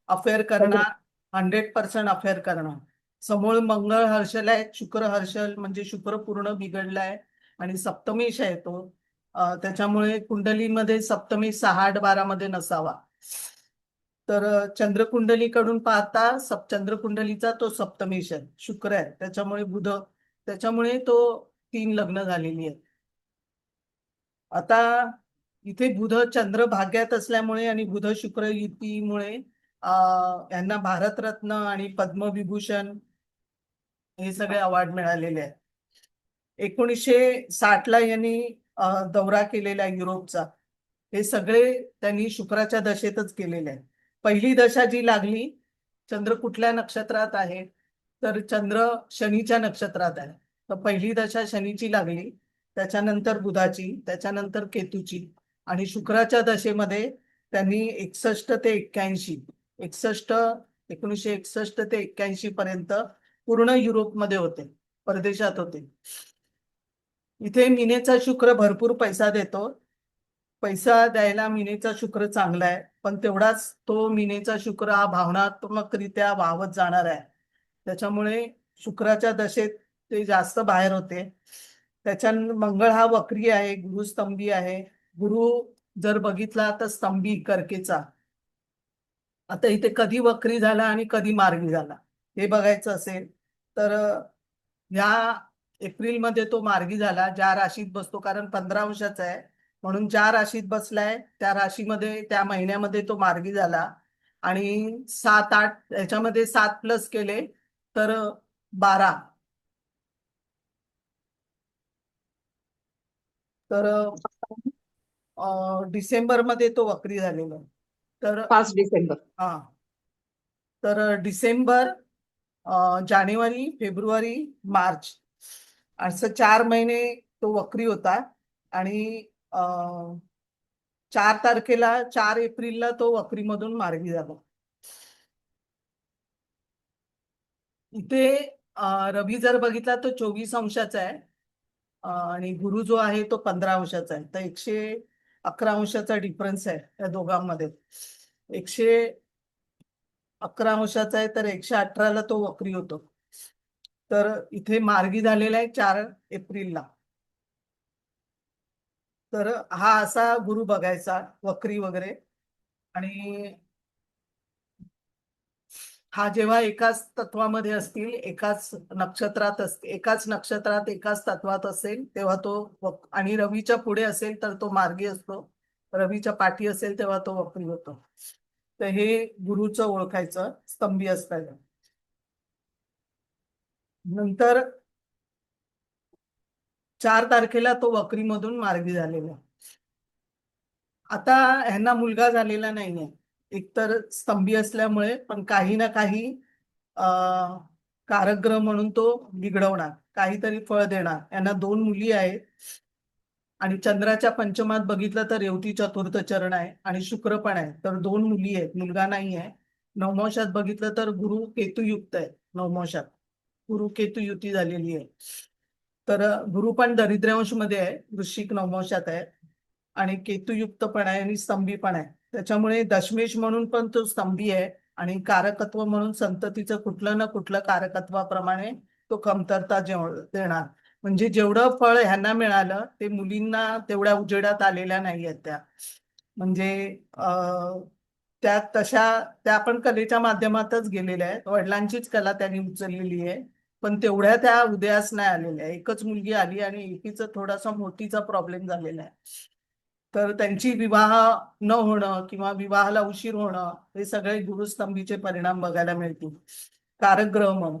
अफेअर करणार, 100% अफेअर करणार. समोर मंगळ हर्षल आहे. शुक्र हर्षल म्हणजे शुक्र पूर्ण बिघडलाय आणि सप्तमेश आहे तो. त्याच्यामुळे कुंडलीमध्ये सप्तमेश 6-8-12 मध्ये नसावा. तर चंद्रकुंडलीकडून पाहता चंद्रकुंडलीचा तो सप्तमेश आहे, शुक्र आहे. त्याच्यामुळे बुध, त्याच्यामुळे तो 3 लग्न झालेली आहेत. आता इथे बुध चंद्र भाग्यात असल्यामुळे आणि बुध शुक्र युतीमुळे यांना भारतरत्न आणि पद्मविभूषण हे सगळे अवॉर्ड मिळालेले आहेत. 1960ला यांनी दौरा केलेला युरोपचा. हे सगळे त्यांनी शुक्राच्या दशेतच केलेले आहे. पहिली दशा जी लागली, चंद्र कुठल्या नक्षत्रात आहे तर चंद्र शनीच्या नक्षत्रात आहे. तर पहिली दशा शनीची लागली, त्याच्यानंतर बुधाची, त्याच्यानंतर केतूची आणि शुक्राच्या दशेमध्ये त्यांनी 61 ते 81 61 1961 ते 81 पर्यंत पूर्ण युरोपमध्ये होते, परदेशात होते. इथे मीनेचा शुक्र भरपूर पैसा देतो. पैसा द्यायला मीनेचा शुक्र चांगला आहे, पण तेवढाच तो मीनेचा शुक्र हा भावनात्मकरित्या वाहवत जाणार आहे. त्याच्यामुळे शुक्राच्या दशेत ते जास्त बाहेर होते. त्याच्या मंगळ हा वक्री आहे, गुरु स्तंभी आहे. गुरु जर बघितला तर स्तंभी कर्केचा. आता इथे कधी वक्री झाला आणि कधी मार्गी झाला हे बघायचं असेल तर ह्या एप्रिलमध्ये तो मार्गी झाला, ज्या राशीत बसतो, कारण 15 अंशाचा आहे म्हणून ज्या राशीत बसलाय त्या राशीमध्ये त्या महिन्यामध्ये तो मार्गी झाला. आणि 7-8 याच्यामध्ये 7 प्लस केले तर 12. तर डिसेंबरमध्ये तो वक्री झालेला आहे. तर 5 डिसेंबर. हा, तर डिसेंबर, जानेवारी, फेब्रुवारी, मार्च असं 4 महिने तो वक्री होता. आणि 4 तारखेला 4 एप्रिलला तो वक्रीमधून मार्गी झाला. इथे रवी जर बघितला तो 24 अंशाचा आहे आणि गुरु जो आहे तो 15 अंशाचा आहे. तर 111 अंशाचा डिफरन्स आहे या दोघांमध्ये. 111 अंशाचा आहे तर 118 ला तो वक्री होतो. तर इथे मार्गी झालेला आहे 4 एप्रिलला. तर हा असा गुरु बघायचा वक्री वगैरे. आणि हा जेव्हा एकाच तत्वामध्ये असतील, एकाच नक्षत्रात एकाच तत्वात असेल तेव्हा तो आणि रवीच्या पुढे असेल तर तो मार्गी असतो, रवीच्या पाठी असेल तेव्हा तो वक्री होतो. तर हे गुरुचं ओळखायचं स्तंभी असताना. नंतर 4 तारखेला तो वक्रीमधून मार्गी झालेला. आता ह्यांना मुलगा झालेला नाहीये, एकतर स्तंभी असल्यामुळे, पण काही ना काही कारकग्रह म्हणून तो बिघडवणार, काहीतरी फळ देणार. यांना 2 मुली आहेत आणि चंद्राच्या पंचमात बघितलं तर रेवती चतुर्थ चरण आहे आणि शुक्र पण आहे, तर 2 मुली आहेत, मुलगा नाही आहे. नवमांशात बघितलं तर गुरु केतू युक्त आहे. नवमांशात गुरु केतू युती झालेली आहे. तर गुरु पण दरिद्र्यांश मध्ये आहे, वृश्चिक नवमांशात आहे आणि केतुयुक्त पण आहे आणि स्तंभी पण आहे. त्याच्यामुळे दशमेश म्हणून पण तो स्तंभी आहे आणि कारकत्व म्हणून संततीचं कुठलं ना कुठलं कारकत्वाप्रमाणे तो कमतरता देणार. म्हणजे जेवढं फळ ह्यांना मिळालं ते मुलींना तेवढ्या उजेडात आलेल्या नाही आहेत त्या. म्हणजे त्या त्या पण कलेच्या माध्यमातच गेलेल्या आहेत, वडिलांचीच कला त्यांनी उचललेली आहे, पण तेवढ्या त्या उदयास नाही आलेल्या. एकच मुलगी आली आणि एकीचा थोडासा मोठीचा प्रॉब्लेम झालेला आहे. तर त्यांची विवाह न होणं किंवा विवाहाला उशीर होणं हे सगळे गुरुस्तंभीचे परिणाम बघायला मिळतील कारकग्रह म्हणून.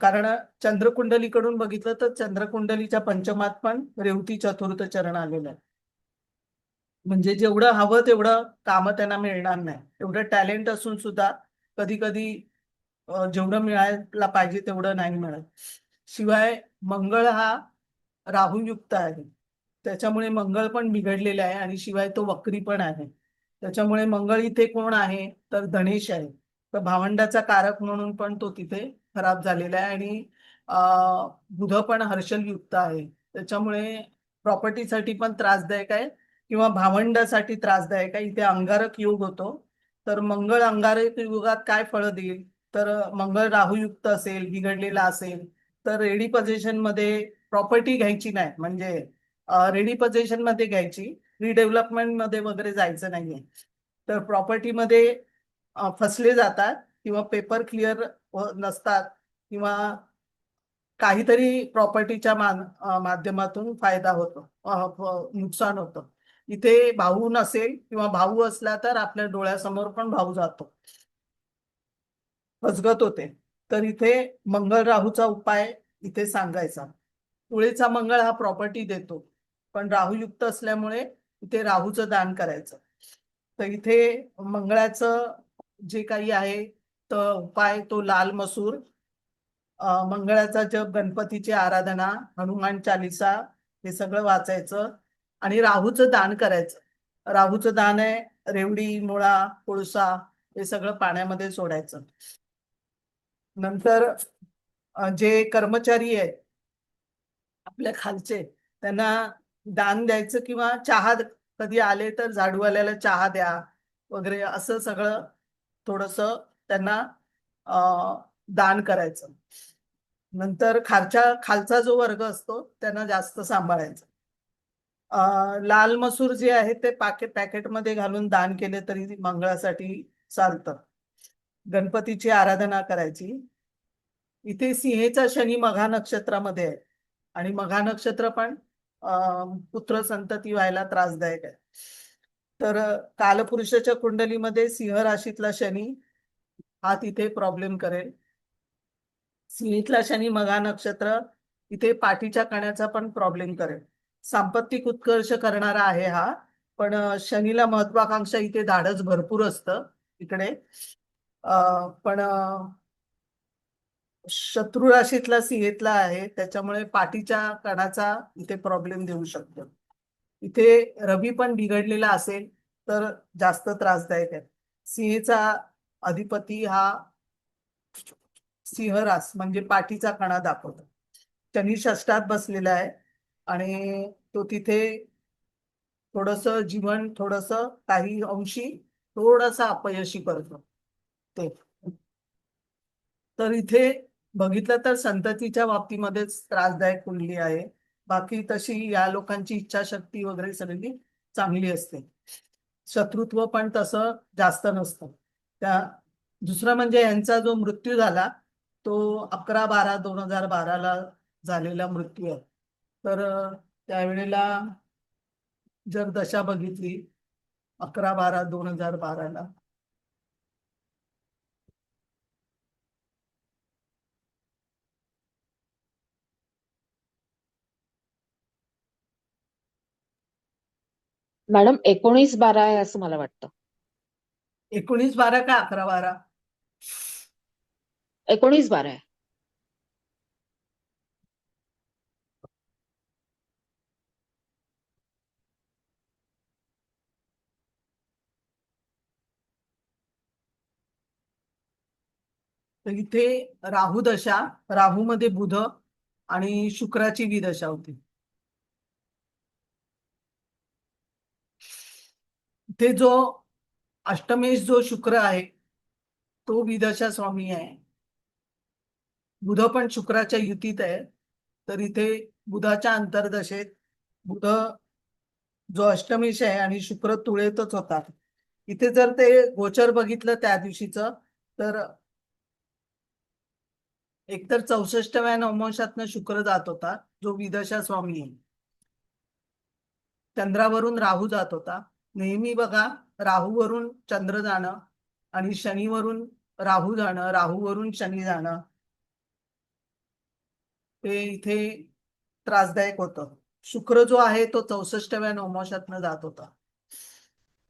कारण चंद्रकुंडलीकडून बघितलं तर चंद्रकुंडलीच्या पंचमात पण रेवती चतुर्थ चरण आलेलं आहे. म्हणजे जेवढं हवं तेवढं काम त्यांना मिळणार नाही. एवढं टॅलेंट असून सुद्धा कधी कधी जेवढं मिळायला पाहिजे तेवढं नाही मिळत. शिवाय मंगळ हा राहुयुक्त आहे, त्याच्यामुळे मंगळ पण बिघडलेला आहे आणि शिवाय तो वक्री पण आहे. त्याच्यामुळे मंगळ इथे कोण आहे तर धनेश आहे, तर भावंडाचा कारक म्हणून पण तो तिथे खराब झालेला आहे. आणि बुध पण हर्षल युक्त आहे, त्याच्यामुळे प्रॉपर्टीसाठी पण त्रासदायक आहे किंवा भावंडासाठी त्रासदायक आहे. इथे अंगारक योग होतो. तर मंगळ अंगारक युगात काय फळं देईल तर मंगळ राहुयुक्त असेल, बिघडलेला असेल तर रेडी पोझिशन मध्ये प्रॉपर्टी घ्यायची नाही, म्हणजे रेडी पोझिशन मध्ये घ्यायची, रिडेव्हलपमेंट मध्ये वगैरे जायचं नाहीये. तर प्रॉपर्टीमध्ये फसले जातात किंवा पेपर क्लिअर नसतात किंवा काहीतरी प्रॉपर्टीच्या माध्यमातून फायदा होतो, नुकसान होतं. इथे भाऊ नसेल किंवा भाऊ असला तर आपल्या डोळ्यासमोर पण भाऊ जातो, फसगत होते. तर इथे मंगळ राहूचा उपाय इथे सांगायचा. तुळेचा मंगळ हा प्रॉपर्टी देतो, पण राहुयुक्त असल्यामुळे इथे राहूचं दान करायचं. तर इथे मंगळाचं जे काही आहे तर उपाय तो लाल मसूर, मंगळाचा जप, गणपतीची आराधना, हनुमान चालिसा हे सगळं वाचायचं आणि राहूचं दान करायचं. राहूचं दान आहे रेवडी, मुळा, कोळसा हे सगळं पाण्यामध्ये सोडायचं. नंतर जे कर्मचारी आहेत आपल्या खालचे त्यांना दान द्यायचं किंवा चहा कधी आले तर झाडूवाल्याला चहा द्या वगैरे असं सगळं थोडस त्यांना दान करायचं. नंतर खालचा जो वर्ग असतो त्यांना जास्त सांभाळायचं. लाल मसूर जे आहे ते पॅकेटमध्ये घालून दान केले तरी मंगळासाठी चालतं. गणपतीची आराधना करायची. इथे सिंहेचा शनी मघा नक्षत्रामध्ये आहे आणि मघा नक्षत्र पण पुत्र संतती व्हायला त्रासदायक आहे. तर कालपुरुषाच्या कुंडलीमध्ये सिंह राशीतला शनी हा तिथे प्रॉब्लेम करेल. सिंहीतला शनी मघा नक्षत्र इथे पाठीच्या कण्याचा पण प्रॉब्लेम करेल. सांपत्तिक उत्कर्ष करणारा आहे हा, पण शनीला महत्वाकांक्षा इथे धाडस भरपूर असतं इकडे. पण शत्रू राशीतला सिंहेतला आहे त्याच्यामुळे पाठीच्या कणाचा इथे प्रॉब्लेम देऊ शकतो. इथे रवी पण बिघडलेला असेल तर जास्त त्रासदायक आहे. सिंहेचा अधिपती हा सिंह रास म्हणजे पाठीचा कणा दाखवतो. शनी षष्ठात बसलेला आहे आणि तो तिथे थोडस जीवन काही अंशी थोडस अपयशी करतो ते. तर इथे बघितलं तर संततीच्या बाबतीमध्येच त्रासदायक कुंडली आहे. बाकी तशी या लोकांची इच्छाशक्ती वगैरे सगळी चांगली असते. शत्रुत्व पण तसं जास्त नसतं. दुसरं म्हणजे यांचा जो मृत्यू झाला तो 11/12/2012 झालेला मृत्यू आहे. तर त्यावेळेला जर दशा बघितली 11/12/2012 मॅडम 19/12 आहे असं मला वाटतं. 19/12 का 11/12? 19/12 आहे. तर इथे राहू दशा, राहू मध्ये बुध आणि शुक्राची विदशा होती. इथे जो अष्टमेश जो शुक्र आहे तो विदशा स्वामी आहे. बुध पण शुक्राच्या युतीत आहे. तर इथे बुधाच्या अंतर्दशेत बुध जो अष्टमेश आहे आणि शुक्र तुळेतच होता. इथे जर ते गोचर बघितलं त्या दिवशीचं तर एकतर 64व्या नवमांशातनं शुक्र जात होता जो विदशा स्वामी आहे. चंद्रावरून राहू जात होता. नेहमी बघा राहूवरून चंद्र जाणं आणि शनीवरून राहू जाणं, राहूवरून शनी जाणं ते इथे त्रासदायक होतं. शुक्र जो आहे तो 64व्या नवमांशातनं जात होता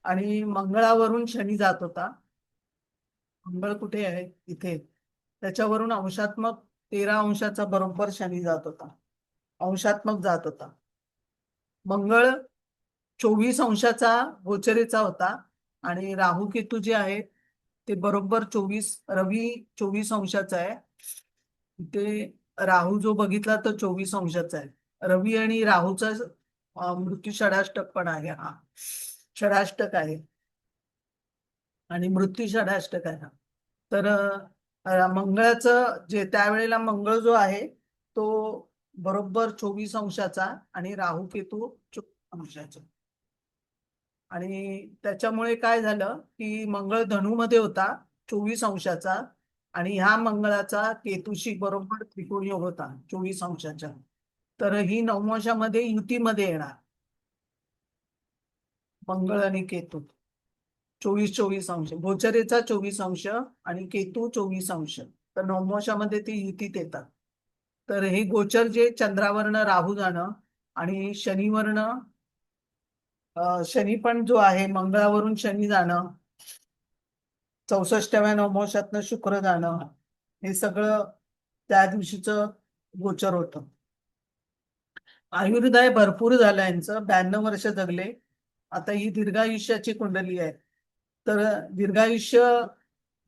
आणि मंगळावरून शनी जात होता. मंगळ कुठे आहे? इथे. त्याच्यावरून अंशात्मक 13 अंशाचा बरोबर शनी जात होता, अंशात्मक जात होता. मंगळ 24 अंशाचा गोचरेचा होता आणि राहू केतू जे आहे ते बरोबर 24, रवी 24 अंशाचा आहे. ते राहू जो बघितला तो 24 अंशाचा आहे. रवी आणि राहूचा मृत्यू षडाष्टक पण आहे. हा षडाष्टक आहे आणि मृत्यू षडाष्टक आहे. तर मंगळाचं जे त्यावेळेला मंगळ जो आहे तो बरोबर 24 अंशाचा आणि राहू केतू 24 अंशाचा. आणि त्याच्यामुळे काय झालं की मंगळ धनुमध्ये होता 24 अंशाचा आणि ह्या मंगळाचा केतूशी बरोबर त्रिकोणी योग होता 24 अंशाचा. तर ही नवमांशामध्ये युतीमध्ये येणार मंगळ आणि केतू 24 अंश. गोचरेचा 24 अंश आणि केतू 24 अंश. तर नवमांशामध्ये ते युतीत येतात. तर हे गोचर जे चंद्रावरनं राहू जाणं आणि शनीवरनं शनी पण जो आहे मंगळावरून शनी जाणं 64व्या नवमोशातनं शुक्र जाणं, हे सगळं त्या दिवशीचं गोचर होतं. आयुर्दाय भरपूर झालं यांचं, 92 वर्ष जगले. आता ही दीर्घायुष्याची कुंडली आहे. तर दीर्घायुष्य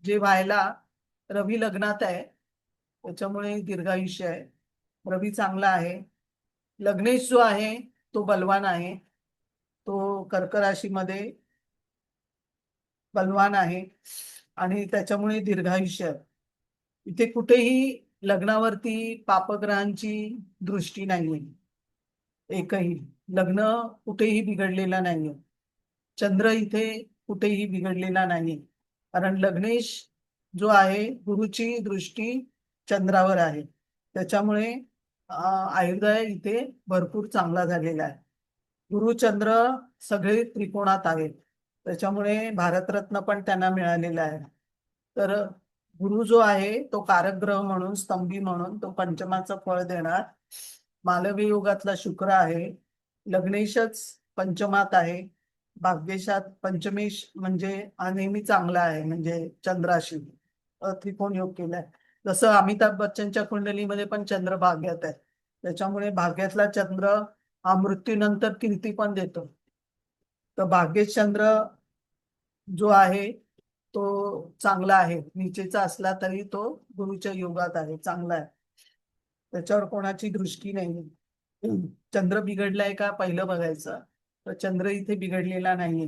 जे व्हायला रवी लग्नात आहे, त्याच्यामुळे दीर्घायुष्य आहे. रवी चांगला आहे. लग्नेश जो आहे तो बलवान आहे. तो कर्क राशीमध्ये बलवान आहे आणि त्याच्यामुळे दीर्घायुष्य आहे. इथे कुठेही लग्नावरती पापग्रहांची दृष्टी नाहीये. एकही लग्न कुठेही बिघडलेलं नाहीये. चंद्र इथे कुठेही बिघडलेला नाही, कारण लग्नेश जो आहे गुरुची दृष्टी चंद्रावर आहे. त्याच्यामुळे आयुर्दाय इथे भरपूर चांगला झालेला आहे. गुरु चंद्र सगळे त्रिकोणात आहेत, त्याच्यामुळे भारतरत्न पण त्यांना मिळालेला आहे. तर गुरु जो आहे तो कारक ग्रह म्हणून, स्तंभी म्हणून तो पंचमाचं फळ देणार. मालवी योगातला शुक्र आहे. लग्नेशच पंचमात आहे. भाग्येशात पंचमेश म्हणजे हा नेहमी चांगला आहे, म्हणजे चंद्राशी त्रिकोण योग केलाय. जसं अमिताभ बच्चनच्या कुंडलीमध्ये पण चंद्र भाग्यात आहे. त्याच्यामुळे भाग्यातला चंद्र हा मृत्यूनंतर कीर्ती पण देतो. तर भाग्येश चंद्र जो आहे तो चांगला आहे. नीचेचा असला तरी तो गुरुच्या योगात आहे, चांगला आहे. त्याच्यावर कोणाची दृष्टी नाही. चंद्र बिघडलाय का पहिलं बघायचं. तर चंद्र इथे बिघडलेला नाहीये.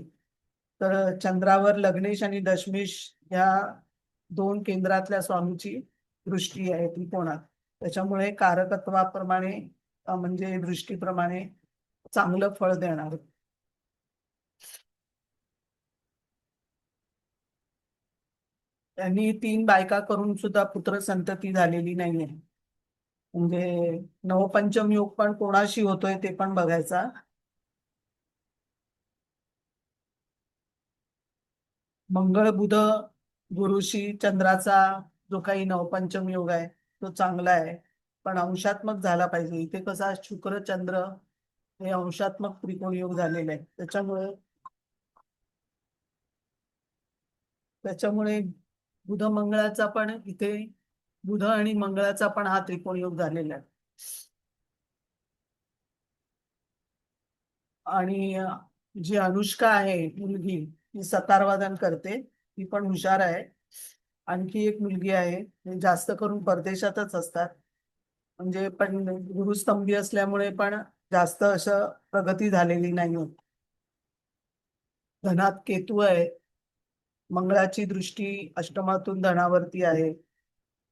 तर चंद्रावर लग्नेश आणि दशमेश या 2 केंद्रातल्या स्वामीची दृष्टी आहे त्रिकोणात. त्याच्यामुळे कारकत्वाप्रमाणे म्हणजे दृष्टीप्रमाणे चांगलं फळ देणार. त्यांनी 3 बायका करून सुद्धा पुत्र संतती झालेली नाहीये. म्हणजे नवपंचम योग पण कोणाशी होतोय ते पण बघायचा. मंगळ बुध गुरुशी चंद्राचा जो काही नवपंचम योग आहे तो चांगला आहे, पण अंशात्मक झाला पाहिजे. इथे कसा शुक्र चंद्र हे अंशात्मक त्रिकोण योग झालेले आहे. त्याच्यामुळे बुध मंगळाचा पण इथे, बुध आणि मंगळाचा पण हा त्रिकोण योग झालेला आहे. आणि जी अनुष्का आहे मुलगी, ती सतारवादन करते, ती पण हुशार आहे. आणखी एक मुलगी आहे, ते जास्त करून परदेशातच असतात. म्हणजे पण गुरुस्तंभी असल्यामुळे पण जास्त असं प्रगती झालेली नाही. धनात केतू आहे. मंगळाची दृष्टी अष्टमातून धनावरती आहे.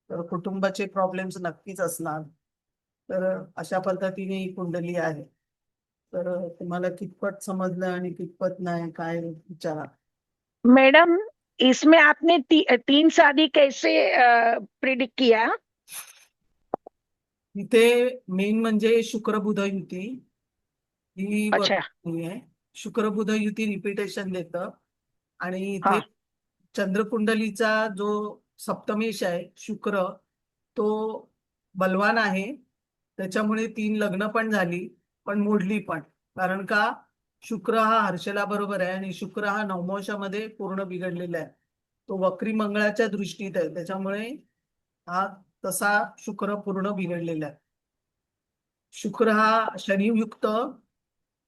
तर कुटुंबाचे प्रॉब्लेम्स नक्कीच असणार. तर अशा पद्धतीने ही कुंडली आहे. तर तुम्हाला कितपत समजलं आणि कितपत नाही, काय विचारा. मैडम, इसमें आपने 3 शादी कैसे प्रिडिक्ट किया? इथे मेन म्हणजे शुक्र बुध युती ही अच्छा. आहे. शुक्र बुध युती रिपिटेशन देतं. आणि हा. इथे चंद्रकुंडलीचा जो सप्तमेश आहे शुक्र, तो बलवान आहे. त्याच्यामुळे 3 लग्न पण झाली, पण मोडली पण. कारण का शुक्र हा हर्षला बरोबर आहे आणि शुक्र हा नवमोशामध्ये पूर्ण बिघडलेला आहे. तो वक्री मंगळाच्या दृष्टीत आहे, त्याच्यामुळे हा तसा शुक्र पूर्ण बिघडलेला आहे. शुक्र हा शनियुक्त,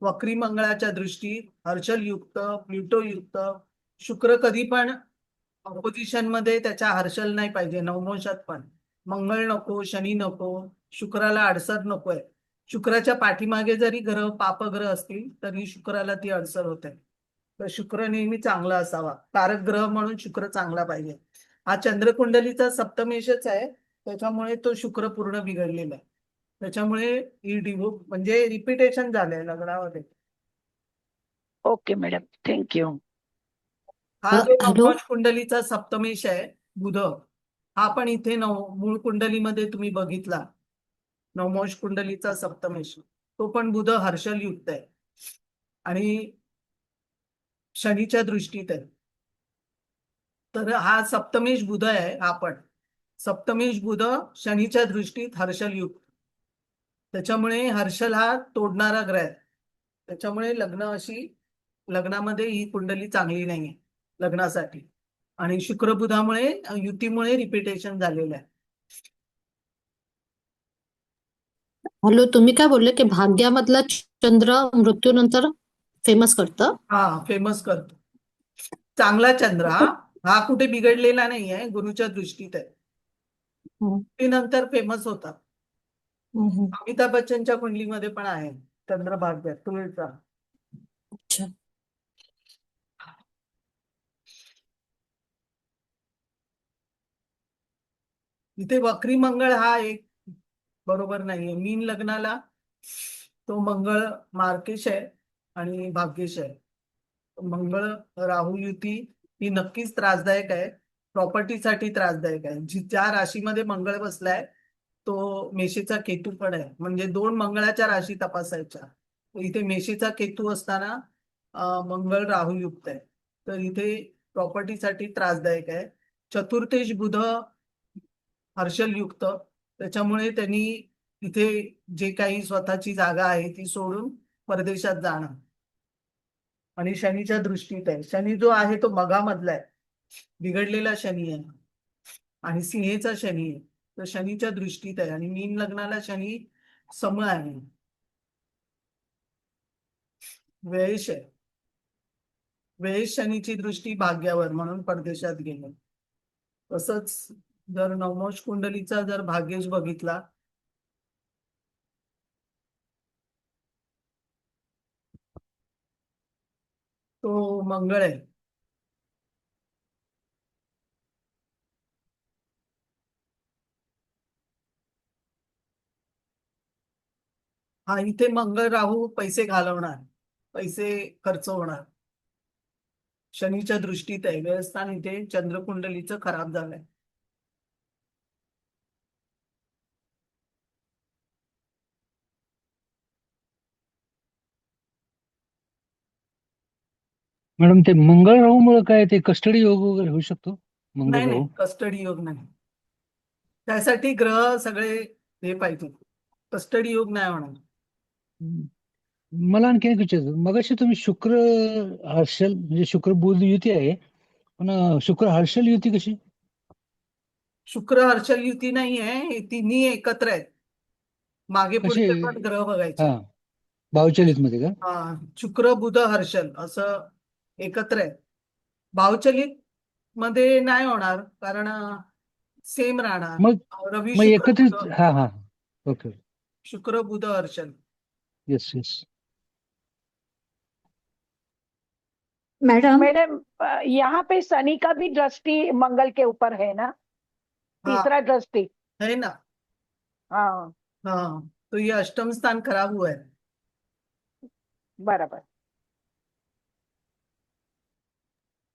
वक्री मंगळाच्या दृष्टीत, हर्षल युक्त, प्लुटो युक्त. शुक्र कधी पण ऑपोजिशन मध्ये त्याच्या हर्षल नाही पाहिजे. नवमोशात पण मंगळ नको, शनी नको, शुक्राला अडसर नकोय. शुक्राच्या पाठीमागे जरी ग्रह पापग्रह असतील तरी शुक्राला ती अडसर होते. तर शुक्र नेहमी चांगला असावा. कारक ग्रह म्हणून शुक्र चांगला पाहिजे. हा चंद्रकुंडलीचा सप्तमेशच आहे, त्याच्यामुळे तो शुक्र पूर्ण बिघडलेला आहे. त्याच्यामुळे ही म्हणजे रिपिटेशन झालंय लग्नामध्ये. Okay madam, thank you. हा जो हॅलो. नवमोश कुंडलीचा सप्तमेश आहे बुध, हा पण इथे मूळ कुंडलीमध्ये तुम्ही बघितला नवमोश कुंडलीचा सप्तमेश, तो पण बुध हर्षल युक्त आहे आणि शनीच्या दृष्टीत आहे. तर हा सप्तमेश बुध आहे. हा पण सप्तमेश बुध शनीच्या दृष्टीत हर्षल युक्त. त्याच्यामुळे हर्षल हा तोडणारा ग्रह आहे. त्याच्यामुळे लग्नामध्ये ही कुंडली चांगली नाहीये लग्नासाठी. आणि शुक्र बुधामुळे युतीमुळे रिपिटेशन झालेलं आहे. हॅलो, तुम्ही काय बोलले की भाग्यामधला चंद्र मृत्यूनंतर फेमस करतं? हा, फेमस करतो. चांगला चंद्र हा हा कुठे बिघडलेला नाहीये, गुरुच्या दृष्टीत आहे. हम्म, नंतर फेमस होतात. हम्म, अमिताभ बच्चनच्या कुंडलीमध्ये पण आहे चंद्र भाग्यात तुळचा. अच्छा. इथे वक्री मंगळ हा एक बरोबर नाहीये. मीन लग्नाला तो मंगळ मार्केश आहे आणि भाग्येश आहे. मंगळ राहू युती ही नक्कीच त्रासदायक आहे, प्रॉपर्टीसाठी त्रासदायक आहे. ज्या राशीमध्ये मंगळ बसलाय तो मेषेचा केतू पण आहे, म्हणजे 2 मंगळाच्या राशी तपासायच्या. इथे मेषेचा केतू असताना मंगळ राहू युक्त आहे, तर इथे प्रॉपर्टीसाठी त्रासदायक आहे. चतुर्थेश बुध हर्षल युक्त, त्याच्यामुळे त्यांनी इथे जे काही स्वतःची जागा आहे ती सोडून परदेशात जाणं. आणि शनीच्या दृष्टीत आहे. शनी जो आहे तो मघामधला आहे, बिघडलेला शनी आहे आणि सिंहेचा शनी आहे, तर शनीच्या दृष्टीत आहे. आणि मीन लग्नाला शनी समळ आहे, व्ययेश आहे. व्ययेश शनीची दृष्टी भाग्यावर, म्हणून परदेशात गेले. तसंच जर नवमोश कुंडलीचा जर भाग्येश बघितला तो मंगळ आहे. हा, इथे मंगळ राहू पैसे घालवणार, पैसे खर्च होणार. शनीच्या दृष्टीत आहे. व्यवस्थान इथे चंद्रकुंडलीचं खराब झालंय. मॅडम ते मंगळ राहू मुळे काय ते कस्टडी योग वगैरे होऊ शकतो? मंगळ नाही राहू नाही, कस्टडी योग नाही. त्यासाठी ग्रह सगळे हे पाहिजे, कस्टडी योग नाही होणार. मला आणखी एक विचारायचं, मगाशी तुम्ही शुक्र हर्षल म्हणजे शुक्र बुध युती आहे, पण शुक्र हर्षल युती कशी? शुक्र हर्षल युती नाही आहे, हे तिन्ही एकत्र आहेत. मागे कशी? पुढचे पण ग्रह बघायचे. हा, भावचलित मध्ये का? हा, शुक्र बुध हर्षल असं एकत्र आहे. भावचलित मध्ये नाही होणार, कारण सेम राहणार. मग रवी मग शुक्र एकत्रित, बुध, हा हा, ओके, शुक्र बुध हर्षल. Yes yes. मॅडम, मैडम यहाँ पे शनि का भी दृष्टि मंगल के ऊपर है ना, हाँ तीसरा दृष्टि। है ना. हाँ, हाँ, तो ये अष्टम स्थान खराब हुआ है. बराबर.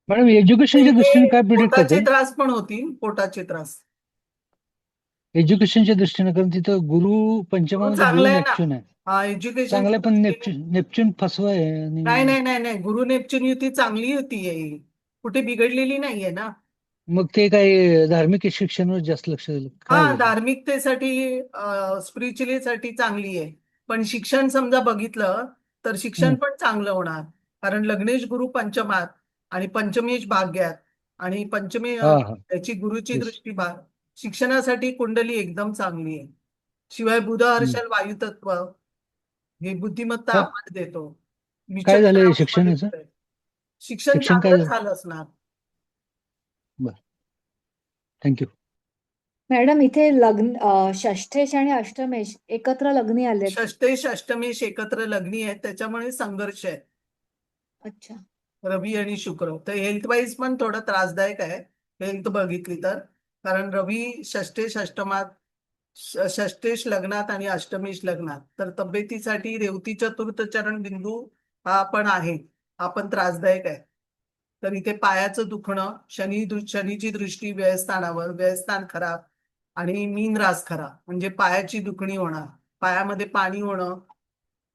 मॅडम एज्युकेशनच्या दृष्टीने काय प्रिडिक्ट पोटाचे करते? त्रास पण होतील, पोटाचे त्रास. एज्युकेशनच्या दृष्टीने, कारण तिथं गुरु पंचमामध्ये चांगलं गुरु आहे ना. नेपच्यून आहे. हा, एज्युकेशन. चांगलं, पण नेपच्यून फसवा आहे. नाही आणि नाही नाही नाही, गुरु नेपच्यून युती चांगली युती आहे, कुठे बिघडलेली नाहीये ना. मग ते काही धार्मिक शिक्षणावर जास्त लक्ष दिलं काय हा, झालं? धार्मिकतेसाठी स्पिरिच्युअलिटी चांगली आहे, पण शिक्षण समजा बघितलं तर शिक्षण पण चांगलं होणार. कारण लग्नेश गुरु पंचमात आणि पंचमेश भाग्यात आणि पंचमे हा हा, त्याची गुरुची येस. दृष्टी शिक्षणासाठी कुंडली एकदम चांगली आहे. शिवाय बुध हर्षल वायुतत्व हे बुद्धिमत्ता काय आपण देतो. काय झालंय विचक्षण शिक्षणाचं? मध्ये शिक्षण शिक्षण काय चांगलं झालं? झालं असणार. थँक्यू. मॅडम इथे लग्न षष्ठेश आणि अष्टमेश एकत्र लग्नी आलेत. षष्टेश अष्टमेश एकत्र लग्नी आहेत, त्याच्यामुळे संघर्ष आहे. अच्छा. रवी आणि शुक्र तर हेल्थ वाईज पण थोडं त्रासदायक आहे, हेल्थ बघितली तर. कारण रवी षष्टेश अष्टमात, षष्टेश लग्नात आणि अष्टमेश लग्नात, तर तब्येतीसाठी रेवती चतुर्थ चरण बिंदू हा पण आहे, हा पण त्रासदायक आहे. तर इथे पायाचं दुखणं, शनीची दृष्टी व्ययस्थानावर, व्ययस्थान खराब आणि मीन रास खराब, म्हणजे पायाची दुखणी होणार, पायामध्ये पाणी होणं,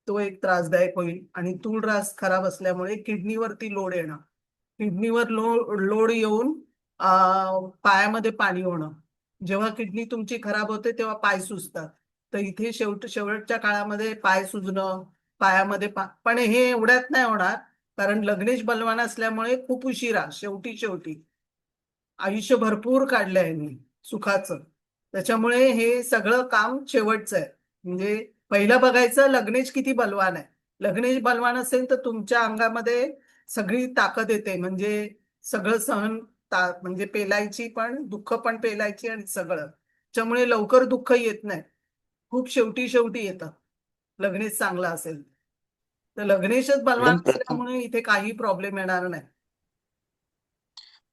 तो एक त्रासदायक होईल. आणि तूळ रास खराब असल्यामुळे किडनीवरती लोड येणं, किडनीवर लोड येऊन पायामध्ये पाणी होणं. जेव्हा किडनी तुमची खराब होते तेव्हा पाय सुजतात, तर इथे शेवटच्या काळामध्ये पाय सुजणं, पायामध्ये पण हे एवढ्यात नाही होणार, कारण लग्नेश बलवान असल्यामुळे खूप उशिरा शेवटी आयुष्य भरपूर काढलंय यांनी सुखाचं. त्याच्यामुळे हे सगळं काम शेवटचं आहे. म्हणजे पहिलं बघायचं लग्नेश किती बलवान आहे. लग्नेश बलवान असेल तर तुमच्या अंगामध्ये सगळी ताकद येते. म्हणजे सगळं सहन म्हणजे पेलायची पण, दुःख पण पेलायची आणि सगळं. त्याच्यामुळे लवकर दुःख येत नाही, खूप शेवटी शेवटी येतं लग्नेश चांगला असेल. तर लग्नेशच बलवान असल्यामुळे इथे काही प्रॉब्लेम येणार नाही.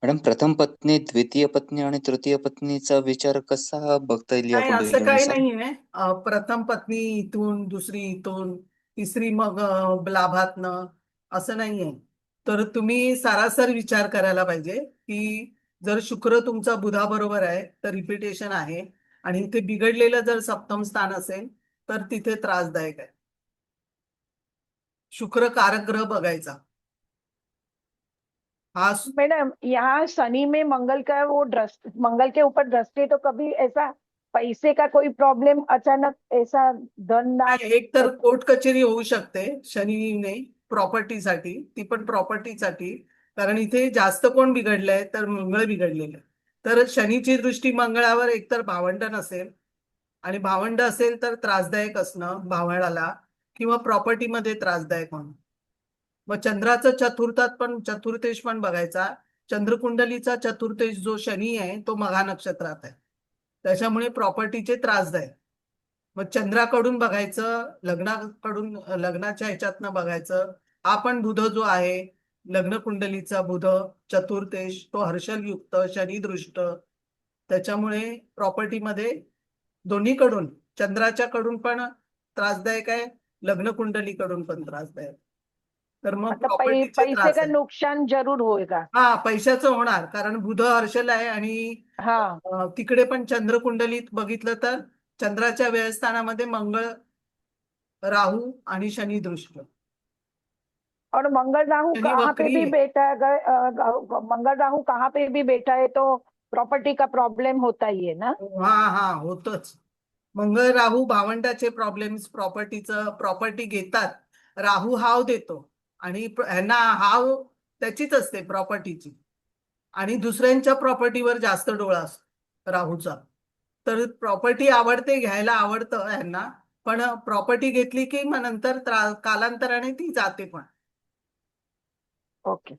मॅडम, प्रथम पत्नी, द्वितीय पत्नी आणि तृतीय पत्नीचा विचार कसा बघता येईल या नाही, असं काही कुंडलीनुसार? नाहीये. प्रथम पत्नी इथून, दुसरी इथून, तिसरी मग लाभातनं, असं नाहीये. तर तुम्ही सारासर विचार करायला पाहिजे की जर शुक्र तुमचा बुधाबरोबर आहे तर रिपिटेशन आहे, आणि इथे बिघडलेलं जर सप्तम स्थान असेल तर तिथे त्रासदायक आहे. शुक्र कारक ग्रह बघायचा. हा मैडम यहाँ शनि में मंगल का वो दृष्टि, मंगल के ऊपर दृष्टि, तो कभी ऐसा पैसे का कोई प्रॉब्लम अचानक ऐसा धन ना, एक तर कोर्ट कचेरी होऊ शकते शनीने प्रॉपर्टीसाठी, ती पण प्रॉपर्टीसाठी. कारण इथे जास्त कोण बिघडलंय तर मंगळ बिघडलेलं आहे. तर शनीची दृष्टी मंगळावर एकतर भावंड नसेल, आणि भावंड असेल तर त्रासदायक असणं भावंडाला, किंवा प्रॉपर्टीमध्ये त्रासदायक होणं. मग चंद्राचं चतुर्थेश पण बघायचा. चंद्रकुंडलीचा चतुर्थेश जो शनी आहे तो मघा नक्षत्रात आहे, त्याच्यामुळे प्रॉपर्टीचे त्रासदायक. मग चंद्राकडून बघायचं, लग्नाच्या ह्याच्यातनं बघायचं. हा पण बुध जो आहे, लग्न कुंडलीचा बुध चतुर्थेश, तो हर्षलयुक्त, शनिदृष्ट. त्याच्यामुळे प्रॉपर्टीमध्ये दोन्हीकडून, चंद्राच्या कडून पण त्रासदायक आहे, लग्न कुंडलीकडून पण त्रासदायक. तर मग मतलब प्रॉपर्टीचे पैसे त्रास का आहे. नुकसान जरूर होएगा. हा, पैशाचं होणार, कारण बुध हर्षल आहे. आणि हाँ, तिकडे पण चंद्र कुंडलीत बघितलं तर चंद्राच्या व्ययस्थानामध्ये मंगळ, राहू आणि शनी दृष्ट. और मंगल राहु शनि कहाँ पे वक्री भी है. बैठा है, मंगल राहु कहाँ पे भी बैठा है तो प्रॉपर्टी का प्रॉब्लम होता ही है ना. हा हा, होतच. मंगळ राहू भावंडाचे प्रॉब्लेम्स, प्रॉपर्टी घेतात. राहू हाव देतो, आणि ह्यांना हाव त्याचीच असते प्रॉपर्टीची, आणि दुसऱ्यांच्या प्रॉपर्टीवर जास्त डोळा असतो राहूचा. तर प्रॉपर्टी आवडते, घ्यायला आवडतं ह्यांना, पण प्रॉपर्टी घेतली की मग नंतर कालांतराने ती जाते पण. ओके.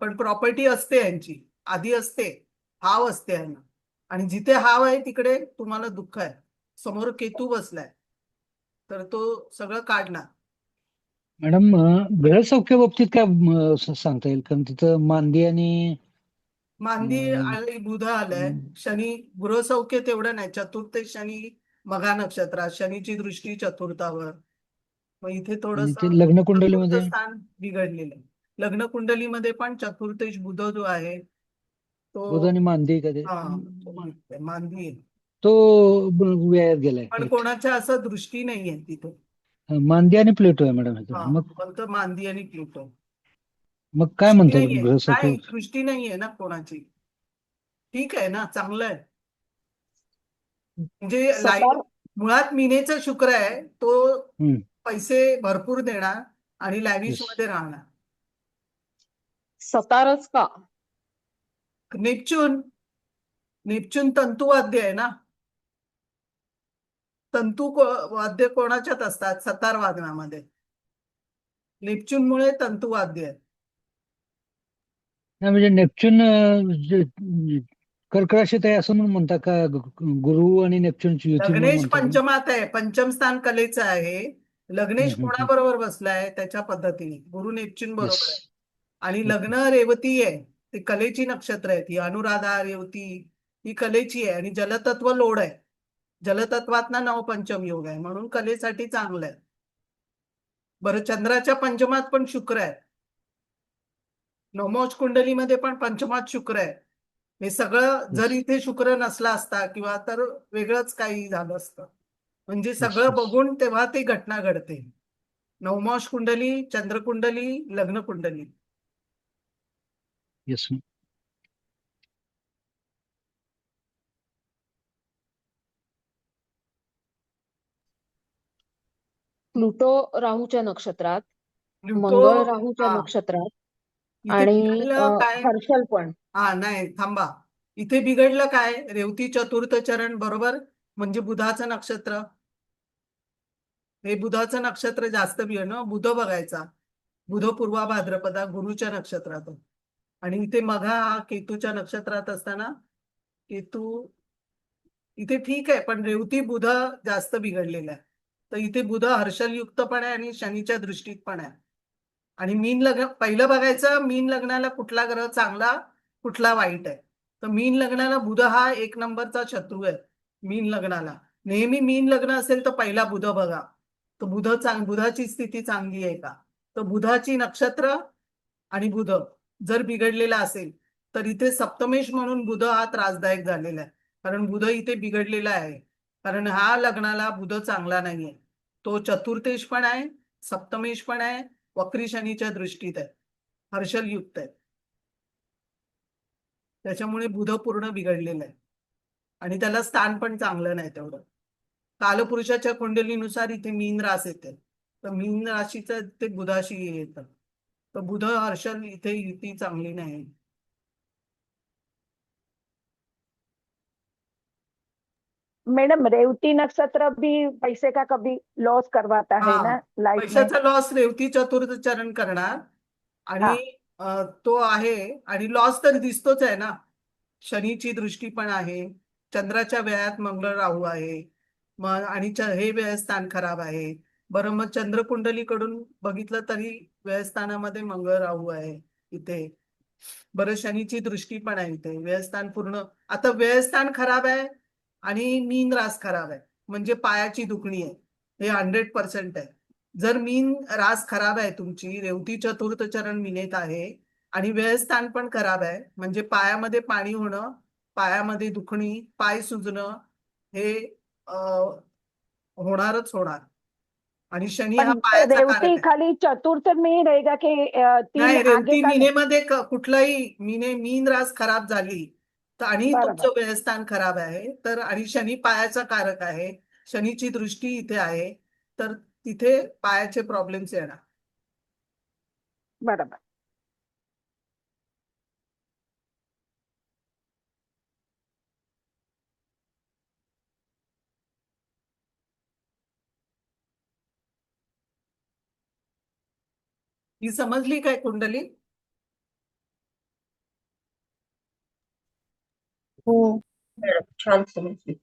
पण प्रॉपर्टी असते यांची, आधी असते, हाव असते यांना. आणि जिथे हाव आहे तिकडे तुम्हाला दुःख आहे. समोर केतू बसलाय तर तो सगळं काढणार. मॅडम, ग्रहसौख्या बाबतीत काय सांगता येईल? कारण तिथं मांदी आणि मांदी आणि बुध आलाय. शनी, गृहसौख्य तेवढं नाही. चतुर्थ शनी मघा नक्षत्रात, शनीची दृष्टी चतुर्थावर. मग इथे थोडस ते लग्न कुंडलीमध्ये स्थान बिघडलेलं आहे. लग्न कुंडलीमध्ये पण चतुर्थेश बुध जो आहे बुध तो, आणि मांदी कधी मांदी आहे. तो व्ययात गेलाय. पण कोणाच्या असं दृष्टी नाहीये तिथे. मांदी आणि प्लेटो आहे मॅडम ह्याचं. मग फक्त मांदी आणि प्लुटो. मग काय दृष्टी म्हणता येईल नाहीये, ग्रहसौख्य? नाही, दृष्टी नाहीये ना कोणाची. ठीक आहे ना, चांगलं आहे. म्हणजे सतार मुळात मीनेचा शुक्र आहे तो हम्म. पैसे भरपूर देणार आणि लॅविश Yes. मध्ये राहणार. सतारच का? नेपच्यून तंतुवाद्य आहे ना. वाद्य कोणाच्यात असतात? सतार वादनामध्ये. नेपच्यूनमुळे तंतुवाद्य आहे. नाही, म्हणजे नेपच्यून कर्क राशीत आहे असं म्हणून म्हणता का? गुरु आणि नेपच्यूनची युती म्हणून लग्नेश म्हणता का? पंचमात आहे, पंचम स्थान कलेचं आहे. लग्नेश कोणाबरोबर बसलाय त्याच्या पद्धतीने, गुरु नेपच्यून बरोबर आहे. आणि Okay. लग्न रेवती आहे, ती कलेची नक्षत्र आहे. ती अनुराधा, रेवती ही कलेची आहे. आणि जलतत्व लोड आहे, जलतत्वातना नवपंचम योग आहे, म्हणून कलेसाठी चांगलं आहे. बरं, चंद्राच्या पंचमात पण शुक्र आहे. नवमोच कुंडलीमध्ये पण पंचमात शुक्र आहे. हे सगळं जर इथे शुक्र नसला असता किंवा तर वेगळंच काही झालं असतं. म्हणजे सगळं बघून तेव्हा ती घटना घडते. नवमाश कुंडली, चंद्रकुंडली, लग्न कुंडली. येस. प्लुटो राहूच्या नक्षत्रात, प्लुटो, मंगळ राहूच्या हा. नक्षत्रात, इथे आणि बिघडलं काय? हर्षल पण. हा नाही थांबा, इथे बिघडलं काय, रेवती चतुर्थ चरण बरोबर, म्हणजे बुधाचं नक्षत्र, हे बुधाचं नक्षत्र जास्त ना, बुध बघायचा, बुध पूर्वा भाद्रपदा गुरुच्या नक्षत्रात, आणि इथे मघा हा केतूच्या नक्षत्रात असताना केतू इथे ठीक आहे, पण रेवती बुध जास्त बिघडलेला आहे. तर इथे बुध हर्षलयुक्त पण आहे आणि शनीच्या दृष्टीत पण आहे. आणि मीन लग्न पहिलं बघायचं, मीन लग्नाला कुठला ग्रह चांगला कुठला वाईट आहे. तर मीन लग्नाला बुध हा 1 नंबरचा शत्रू आहे. मीन लग्नाला नेहमी मीन लग्न असेल तर पहिला बुध बघा, तर बुधाची स्थिती चांगली आहे का, तर बुधाची नक्षत्र आणि बुध जर बिघडलेला असेल तर इथे सप्तमेश म्हणून बुध हा त्रासदायक झालेला आहे, कारण बुध इथे बिघडलेला आहे. कारण हा लग्नाला बुध चांगला नाहीये, तो चतुर्थेश पण आहे, सप्तमेश पण आहे, वक्री शनीच्या दृष्टीत आहे, हर्षलयुक्त आहे. त्याच्यामुळे बुध पूर्ण बिघडलेला आहे आणि त्याला स्थान पण चांगलं नाही तेवढं. कालपुरुषाच्या कुंडलीनुसार इथे मीन रास येते, तर मीन राशीचं ते बुधाशी येतं, तर बुध हर्षल इथे युती चांगली नाही. मैडम रेवती नक्षत्र भी पैसे का कभी लॉस करवाता है हा, ना लाइफ में? पैशाचा लॉस रेवती चतुर्थ चरण करणार, आणि तो आहे, आणि लॉस तर दिसतोच आहे ना. शनीची दृष्टी पण आहे, चंद्राच्या व्ययात मंगळ राहू आहे, मग आणि हे व्ययस्थान खराब आहे. बरं, मग चंद्रकुंडलीकडून बघितलं तरी व्ययस्थानामध्ये मंगळ राहू आहे इथे. बरं, शनीची दृष्टी पण आहे इथे, व्ययस्थान पूर्ण, आता व्ययस्थान खराब आहे आणि मीन रास खराब आहे, म्हणजे पायाची दुखणी आहे, हे 100% आहे. जर मीन रास खराब आहे तुमची, रेवती चतुर्थ चरण मीनेत आहे आणि व्ययस्थान पण खराब आहे, म्हणजे पायामध्ये पाणी होणं, पायामध्ये दुखणी, पाय सुजणं, हे होणारच होणार. आणि शनी हा पण पायाचा कारक रेवती आहे. खाली चतुर्थ में ही रहेगा कि तीन नाही, आगे रेवती का नहीं? मीनेमध्ये कुठलाही मीन रास खराब झाली तर, आणि बरोबर. तुमचं व्ययस्थान खराब आहे तर, आणि शनी पायाचा कारक आहे, शनीची दृष्टी इथे आहे, तर तिथे पायाचे प्रॉब्लेम्स येणार. बरोबर. ही समजली काय कुंडली? हो. छान समजली.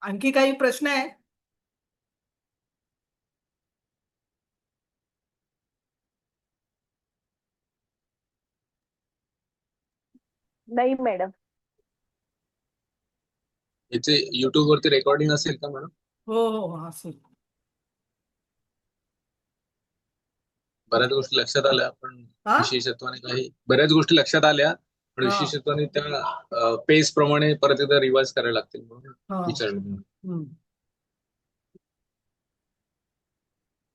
आणखी काही प्रश्न आहे? नहीं मैडम. याचे युट्यूब वरती रेकॉर्डिंग असेल का मॅडम? हो हो, असेल. बऱ्याच गोष्टी लक्षात आल्या, पण हा? विशेषत्वाने बऱ्याच गोष्टी लक्षात आल्या, पण हा. विशेषत्वाने त्या पेस प्रमाणे परत एकदा रिवाइज करायला लागतील म्हणून हा. विचारलं.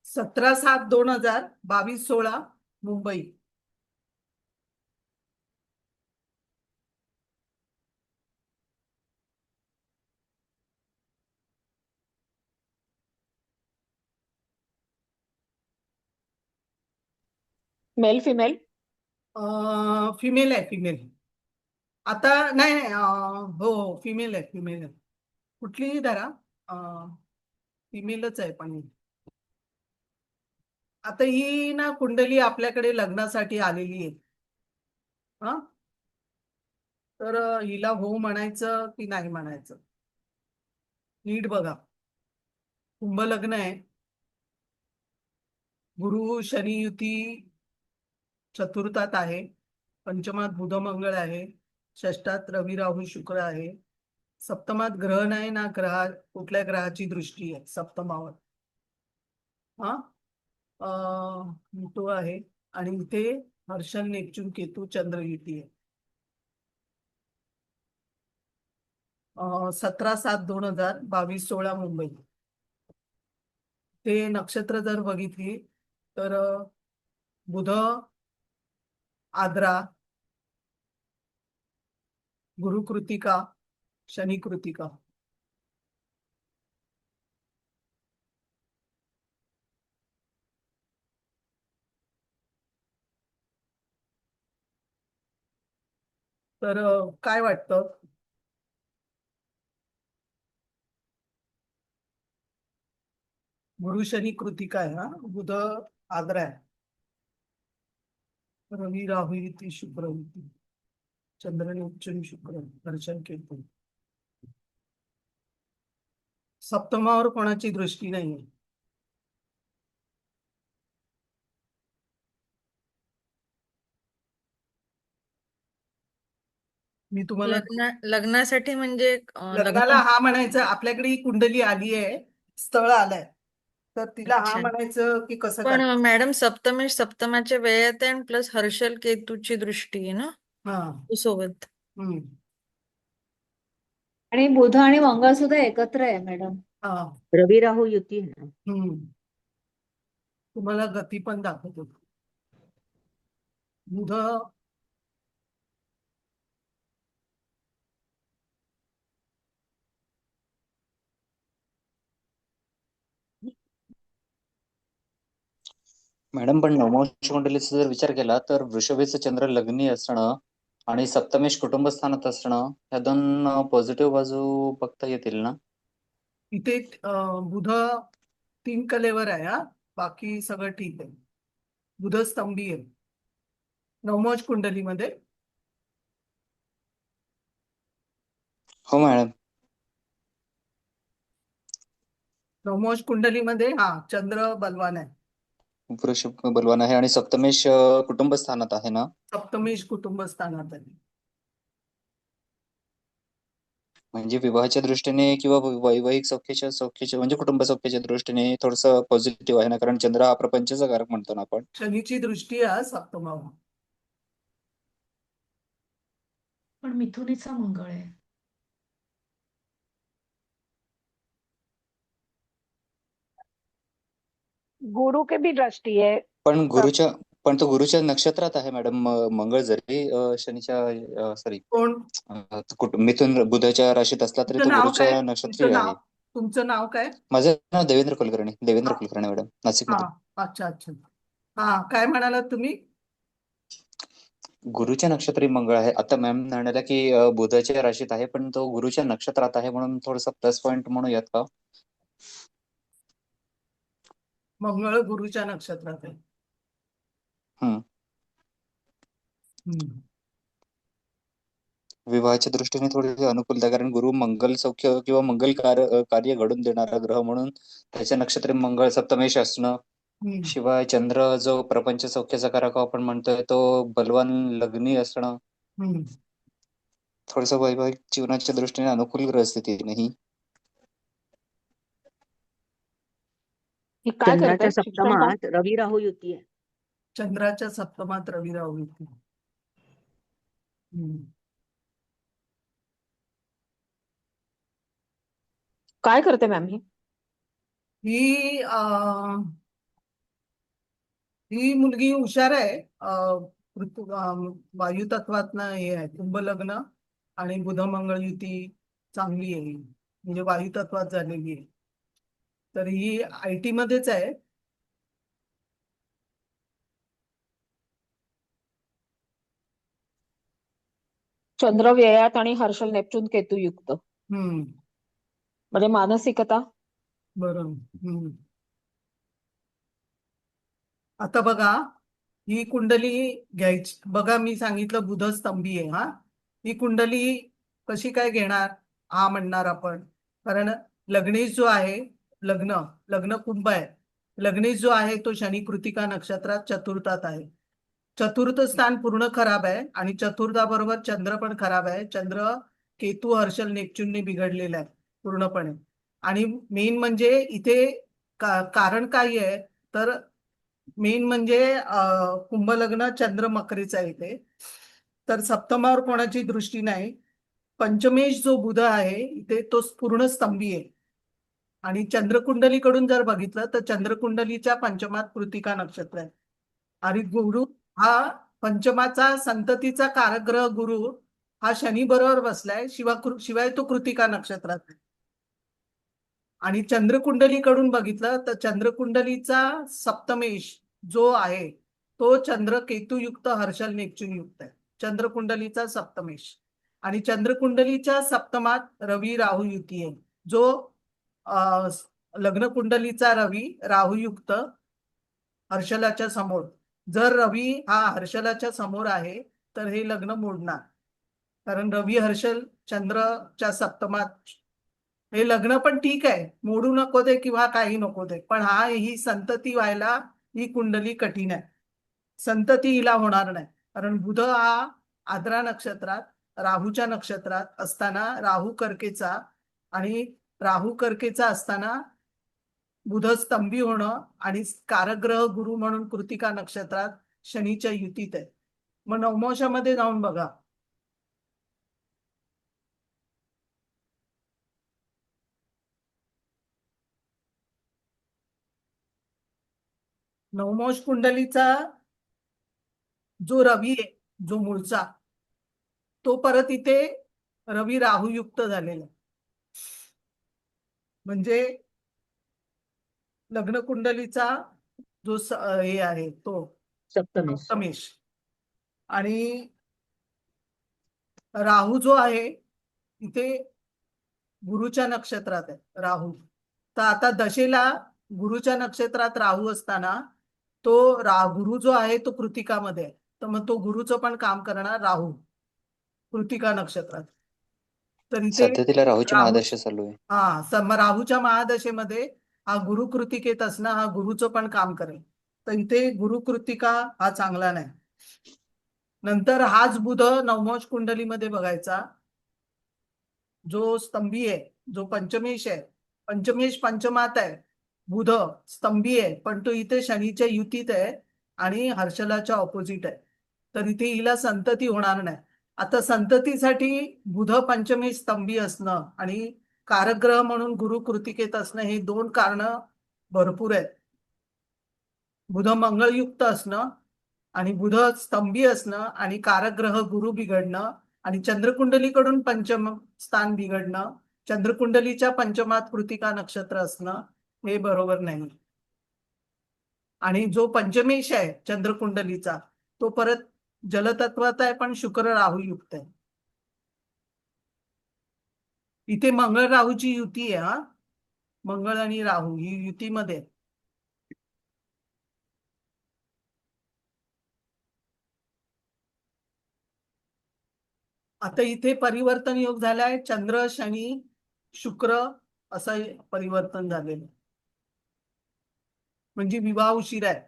17/7/2000, 22/16 मुंबई. Male female? फिमेल आहे, फिमेल. आता नाही नाही, हो हो, फिमेल आहे, फिमेल आहे. कुठलीही धरा, फिमेलच आहे. पण आता ही ना कुंडली आपल्याकडे लग्नासाठी आलेली आहे. हा, तर हिला हो म्हणायचं की नाही म्हणायचं, नीट बघा. कुंभ लग्न आहे, गुरु शनी युती चतुर्थात आहे, पंचमात बुध मंगळ आहे, षष्टात रवी राहू शुक्र आहे, सप्तमात ग्रह नाही ना, कुठल्या ग्रहाची दृष्टी आहे सप्तमावर. हा, तो आहे, आणि इथे हर्षल नेपच्यून केतू चंद्र युती आहे. 17/7/2000, 22/16 मुंबई. ते नक्षत्र जर बघितली तर बुध आद्रा, गुरु कृतिका, शनी कृतिका. तर काय वाटतं? गुरु शनी कृतिका आहे, हा बुध आग्रा आहे, रवी राहू युती, शुक्र युती, चंद्र नेपच्यून, शुक्र हर्षल केतू. सप्तमावर कोणाची दृष्टी नाहीये. मी तुम्हाला लग्नासाठी म्हणजे लग्नाला हा म्हणायचं. आपल्याकडे ही कुंडली आली आहे, स्थळ आलंय, तर तिला हा अच्छा. म्हणायचं की कसं पण काय? मॅडम सप्तमाच्या वेळेत आहे प्लस हर्षल केतूची दृष्टी आहे ना हा. सोबत. हम्म. आणि बुध आणि मंगळ सुद्धा एकत्र आहे मॅडम. हा. रवी राहू युती आहे ना. हम्म. तुम्हाला गती पण दाखवतो. बुध मॅडम पण नवमोश कुंडलीचा जर विचार केला तर वृषभेचं चंद्र लग्नी असणं आणि सप्तमेश कुटुंब स्थानात असणं ह्या दोन पॉझिटिव्ह बाजू बघता येतील ना. इथे बुध 3 कलेवर आहे, हा बाकी सगळं ठीक आहे. बुध स्तंभी आहे नवमोश कुंडलीमध्ये. हो मॅडम. नवमोश कुंडलीमध्ये हा चंद्र बलवान आहे. वृषभ बलवान आहे आणि सप्तमेश कुटुंब स्थानात आहे ना. सप्तमेश कुटुंब स्थानात आहे. म्हणजे विवाहाच्या दृष्टीने किंवा वैवाहिक सौख्याच्या म्हणजे कुटुंब सौख्याच्या दृष्टीने थोडस पॉझिटिव्ह आहे ना, कारण चंद्र हा प्रपंचाचा कारक म्हणतो ना आपण. शनीची दृष्टी आहे सप्तमावर. पण मिथुनीचा मंगळ आहे. गुरु के भी दृष्टि है. पण तो गुरुच्या नक्षत्रात आहे मॅडम. मंगळ जरी शनीच्या सॉरी कोण? मिथुन बुधाच्या राशीत असला तरी तुमचं तो नाव काय? गुरुच्या नक्षत्री आहे. तुमचं नाव काय? माझं नाव देवेंद्र कुलकर्णी मॅडम, नाशिक हा. मध्ये. अच्छा अच्छा. हा, काय म्हणालात तुम्ही? गुरुच्या नक्षत्री मंगळ आहे. आता मॅम म्हणाल्या की बुधाच्या राशीत आहे पण तो गुरुच्या नक्षत्रात आहे, म्हणून थोडस प्लस पॉइंट म्हणूयात का? मंगळ गुरुच्या नक्षत्रात आहे. हम्म. हम्म. विवाहाच्या दृष्टीने थोडी अनुकूलता, कारण गुरु मंगल सौख्य किंवा मंगल कार्य घडून देणारा ग्रह म्हणून त्याच्या नक्षत्री मंगळ सप्तमेश असणं. हम्म. शिवाय चंद्र जो प्रपंच सौख्याचा कारक आपण म्हणतोय तो बलवान लग्नी असणं हम्म. थोडस वैवाहिक जीवनाच्या दृष्टीने अनुकूल ग्रहस्थिती नाही. हे काय चंद्राच्या करताय? शिक्षण का? सप्तमात रवी राहू युती आहे. चंद्राच्या सप्तमात रवी राहू युती. हम्म. काय करते मॅम ही? ही ही मुलगी हुशार आहे. वायू तत्वातनं हे आहे, कुंभ लग्न आणि बुध मंगळ युती चांगली आहे, म्हणजे वायू तत्वात झालेली आहे. तर ही IT मध्येच आहे. चंद्र व्ययात आणि हर्षल नेपच्यून केतू युक्त. हम्म. म्हणजे मानसिकता. बरोबर. आता बघा, ही कुंडली घ्यायची. बघा, मी सांगितलं बुध स्तंभी आहे. हा, ही कुंडली कशी काय घेणार हा म्हणणार आपण, कारण लग्नेश जो आहे, लग्न कुंभ आहे. लग्नेश जो आहे तो शनी कृतिका नक्षत्रात चतुर्थात आहे. चतुर्थ स्थान पूर्ण खराब आहे आणि चतुर्थाबरोबर चंद्र पण खराब आहे. चंद्र केतू हर्षल नेपच्यूनने बिघडलेला आहे पूर्णपणे. आणि मेन म्हणजे इथे कारण काय आहे, तर मेन म्हणजे कुंभ लग्न चंद्र मकरीचा आहे इथे. तर सप्तमावर कोणाची दृष्टी नाही. पंचमेश जो बुध आहे इथे तो पूर्ण स्तंभी आहे. आणि चंद्रकुंडलीकडून जर बघितलं तर चंद्रकुंडलीच्या पंचमात कृतिका नक्षत्र आहे. आणि गुरु हा पंचमाचा संततीचा कारकग्रह गुरु हा शनी बरोबर बसलाय, शिवाय तो कृतिका नक्षत्रात आहे. आणि चंद्रकुंडलीकडून बघितलं तर चंद्रकुंडलीचा सप्तमेश जो आहे तो चंद्र केतू युक्त हर्षल नेपच्यून युक्त आहे. चंद्रकुंडलीचा सप्तमेश. आणि चंद्रकुंडलीच्या सप्तमात रवी राहू युती आहे. जो लग्न कुंडलीचा रवी राहुयुक्त हर्षलाच्या समोर, जर रवी हा हर्षलाच्या समोर आहे तर हे लग्न मोडणार. कारण रवी हर्षल चंद्रच्या सप्तमात हे लग्न पण ठीक आहे, मोडू नको दे किंवा काही नको दे, पण ही संतती व्हायला ही कुंडली कठीण आहे. संतती हिला होणार नाही. कारण बुध हा आद्रा नक्षत्रात राहूच्या नक्षत्रात असताना राहू कर्केचा, आणि राहू कर्केचा असताना बुध स्तंभी होणं, आणि कारग्रह गुरु म्हणून कृतिका नक्षत्रात शनीच्या युतीत आहे. मग नवमोशामध्ये जाऊन बघा. नवमोश कुंडलीचा जो रवी आहे, जो मूळचा, तो परत इथे रवी राहू युक्त झालेला आहे. म्हणजे लग्न कुंडलीचा जो हे आहे तो सप्तमेश, आणि राहू जो आहे इथे गुरुच्या नक्षत्रात आहे राहू. तर आता दशेला गुरुच्या नक्षत्रात राहू असताना तो गुरु जो आहे तो कृतिकामध्ये आहे, तर मग तो गुरुचं पण काम करणार राहू कृतिका नक्षत्रात. तर इथे सध्या तिला राहूची महादशा चालू आहे. राहूच्या महादशेमध्ये हा गुरु कृतिकेत असणं हा गुरुचं पण काम करेल. तर इथे गुरु कृतिका हा चांगला नाही. नंतर हाच बुध नवमोश कुंडलीमध्ये बघायचा, जो स्तंभी आहे, जो पंचमेश आहे. पंचमेश पंचमात आहे, बुध स्तंभी आहे, पण तो इथे शनीच्या युतीत आहे आणि हर्षलाच्या ऑपोजिट आहे. तर इथे हिला संतती होणार नाही. आता संततीसाठी बुध पंचमेश स्तंभी असणं आणि कारग्रह म्हणून गुरु कृतिकेत असणं हे दोन कारण भरपूर आहेत. बुध मंगळयुक्त असणं आणि बुध स्तंभी असणं आणि कारग्रह गुरु बिघडणं आणि चंद्रकुंडलीकडून पंचम स्थान बिघडणं, चंद्रकुंडलीच्या पंचमात कृतिका नक्षत्र असणं हे बरोबर नाही. आणि जो पंचमेश आहे चंद्रकुंडलीचा तो परत जलतत्वात आहे, पण शुक्र राहू युक्त आहे. इथे मंगळ राहूची युती आहे. हा मंगळ आणि राहू ही युतीमध्ये. आता इथे परिवर्तन योग झालाय, चंद्र शनी शुक्र असं परिवर्तन झालेलं, म्हणजे विवाह उशीर आहे.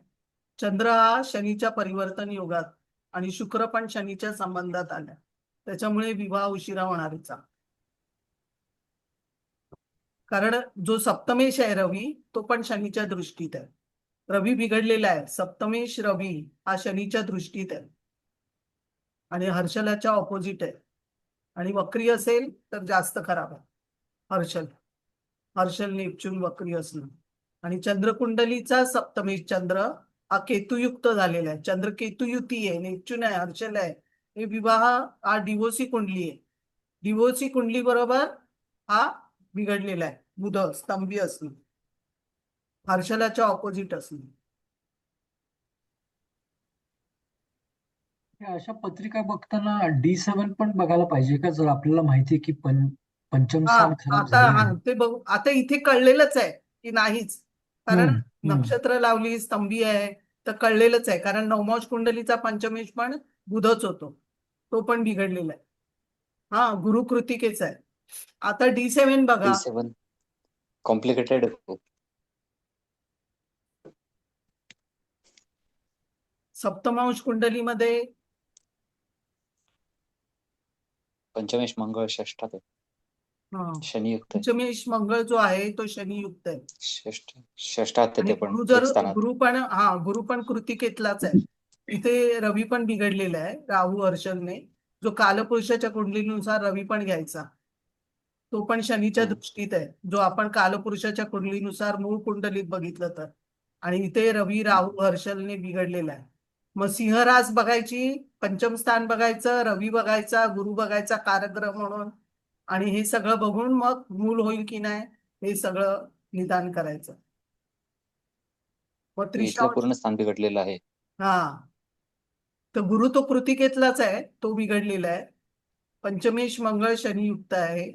चंद्र हा शनीच्या परिवर्तन योगात आणि शुक्र पण शनीच्या संबंधात आल्या, त्याच्यामुळे विवाह उशिरा होणारीचा. कारण जो सप्तमेश आहे रवी तो पण शनीच्या दृष्टीत आहे. रवी बिघडलेला आहे. सप्तमेश रवी हा शनीच्या दृष्टीत आहे आणि हर्षलाच्या ऑपोजिट आहे. आणि वक्री असेल तर जास्त खराब आहे. हर्षल नेपच्यून वक्री असणं. आणि चंद्रकुंडलीचा सप्तमेश चंद्र हा केतुयुक्त झालेला आहे. चंद्र केतु युती आहे, नेपच्यून आहे, हर्षल आहे. हे विवाह हा डिवोर्सी कुंडली आहे. डिवोर्सी कुंडली बरोबर हा बिघडलेला आहे. बुध स्तंभी असणं, हर्षलाच्या ऑपोजिट असणं. अशा पत्रिका बघताना D7 पण बघायला पाहिजे का, जर आपल्याला माहितीये की पंचम स्थान खराब झाले. ते बघू. आता इथे कळलेलंच आहे की नाहीच, कारण नक्षत्र लावली स्तंभी आहे तर कळलेलंच आहे. कारण नवमोश कुंडलीचा पंचमेश पण बुधच होतो, तो पण बिघडलेला आहे. हा गुरु कृतिकेच आहे. आता D7 बघा. D7 complicated. सप्तमांश कुंडलीमध्ये पंचमेश मंगळ षष्ठात आहे. शनियुक्त आहे. पंचमेश मंगळ जो आहे तो शनियुक्त आहे. षष्ठात आहे ते पण एक स्थानात. गुरु पण कृतिकेतलाच आहे. इथे रवी पण बिघडलेला आहे राहू हर्षलने. जो कालपुरुषाच्या कुंडलीनुसार रवी पण घ्यायचा, तो पण शनीच्या दृष्टीत आहे, जो आपण कालपुरुषाच्या कुंडलीनुसार मूळ कुंडलीत बघितलं तर. आणि इथे रवी राहू हर्षलने बिघडलेला आहे. मग सिंहरास बघायची, पंचम स्थान बघायचं, रवी बघायचा, गुरु बघायचा कारग्रह म्हणून, आणि हे सगळं बघून मग मूल होईल की नाही हे सगळं निदान करायचं. इथलं पूर्ण स्थान बिघडलेलं आहे. तर गुरु तो कृतिकेतलाच आहे, तो बिघडलेला आहे. पंचमेश मंगळ शनी युक्त आहे.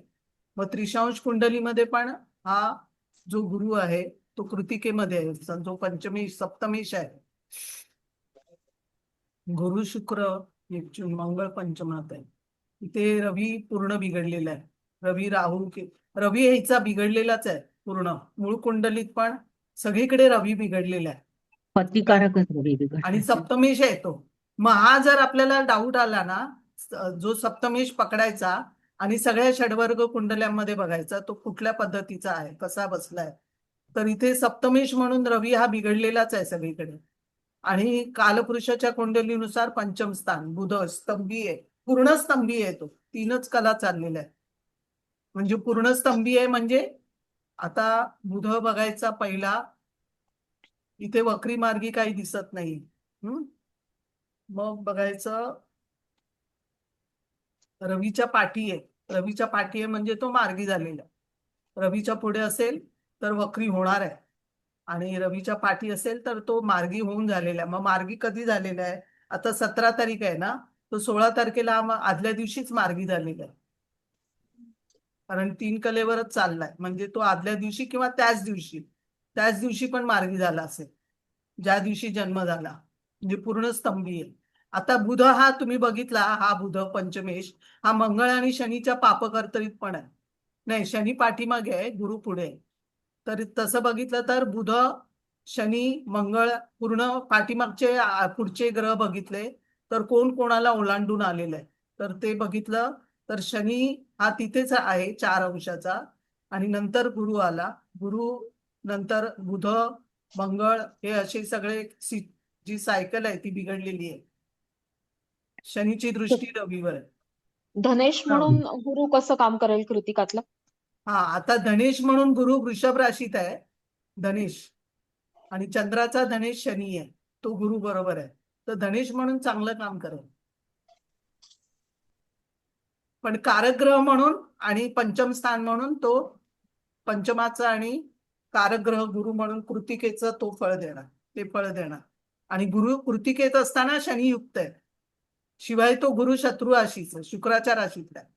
मग त्रिशांश कुंडलीमध्ये पण हा जो गुरु आहे तो कृतिकेमध्ये आहे, जो पंचमेश सप्तमेश आहे. गुरु शुक्र नेपच्यून मंगळ पंचमात आहे. इथे रवी पूर्ण बिघडलेला आहे. रवी राहू रवी ह्याचा बिघडलेलाच आहे पूर्ण. मूळ कुंडलीत पण सगळीकडे रवी बिघडलेला आहे प्रतिकारकच रवी बिघडला. आणि सप्तमेश आहे तो. मग हा जर आपल्याला डाऊट आला ना, जो सप्तमेश पकडायचा आणि सगळ्या षडवर्ग कुंडल्यांमध्ये बघायचा तो कुठल्या पद्धतीचा आहे, कसा बसलाय. तर इथे सप्तमेश म्हणून रवी हा बिघडलेलाच आहे सगळीकडे. आणि कालपुरुषाच्या कुंडलीनुसार पंचम स्थान बुध स्तंभी आहे, पूर्ण स्तंभी आहे तो. 3च कला चाललेल्या आहे म्हणजे पूर्ण स्तंभी आहे. म्हणजे आता बुध बघायचा पहिला, इथे वक्री मार्गी काही दिसत नाही. मग बघायचं रवीच्या पाठी आहे. रवीच्या पाठी आहे म्हणजे तो मार्गी झालेला. रवीच्या पुढे असेल तर वक्री होणार आहे आणि रवीच्या पाठी असेल तर तो मार्गी होऊन झालेला आहे. मग मार्गी कधी झालेला आहे? आता 17 तारीख आहे ना, तो 16 तारखेला आदल्या दिवशीच मार्गी झालेला आहे. कारण 3 कलेवरच चाललाय म्हणजे तो आदल्या दिवशी किंवा त्याच दिवशी पण मार्गी झाला असेल ज्या दिवशी जन्म झाला. म्हणजे पूर्ण स्तंभी आहे. आता बुध हा तुम्ही बघितला, हा बुध पंचमेश हा मंगळ आणि शनीच्या पापकर्तरीत पण आहे. नाही, शनी पाठीमागे आहे, गुरु पुढे आहे. तर तसं बघितलं तर बुध शनी मंगळ पूर्ण पाठीमागचे पुढचे ग्रह बघितले तर कोण कोणाला ओलांडून आलेलं आहे. तर ते बघितलं तर शनी हा तिथेच आहे 4 अंशाचा आणि नंतर गुरु आला. गुरु नंतर बुध मंगळ हे असे सगळे जी सायकल आहे ती बिघडलेली आहे. शनीची दृष्टी रवीवर आहे. धनेश म्हणून गुरु कसं काम करेल कृतिकातलं? हा, आता धनेश म्हणून गुरु वृषभ राशीत आहे, धनेश. आणि चंद्राचा धनेश शनी आहे, तो गुरु बरोबर आहे. तर धनेश म्हणून चांगलं काम करेल. पण कारकग्रह म्हणून आणि पंचम स्थान म्हणून तो पंचमाचा आणि कारकग्रह गुरु म्हणून कृतिकेचं तो फळ देणार, ते फळ देणार. आणि गुरु कृतिकेत असताना शनी युक्त आहे. शिवाय तो गुरु शत्रू राशीचा, शुक्राच्या राशीतला आहे.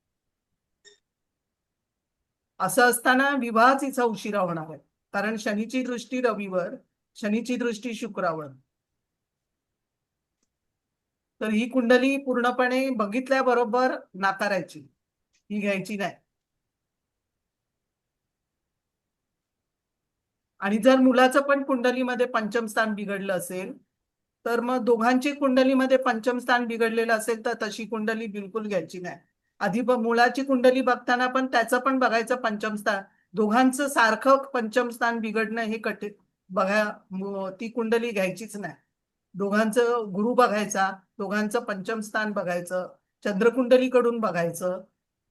असं असताना विवाहच इथं उशिरा होणार आहे कारण शनीची दृष्टी रवीवर, शनीची दृष्टी शुक्रावर. तर ही कुंडली पूर्णपणे बघितल्याबरोबर नाकारायची, ही घ्यायची नाही. आणि जर मुलाचं पण कुंडलीमध्ये पंचम स्थान बिघडलं असेल तर मग दोघांची कुंडलीमध्ये पंचम स्थान बिघडलेलं असेल तर तशी कुंडली बिलकुल घ्यायची नाही. आधी मुलाची कुंडली बघताना पण त्याचं पण बघायचं पंचम स्थान. दोघांचं सारखं पंचम स्थान बिघडणं हे कठीण बघा, ती कुंडली घ्यायचीच नाही. दोघांचं गुरु बघायचा, दोघांचं पंचम स्थान बघायचं, चंद्रकुंडलीकडून बघायचं,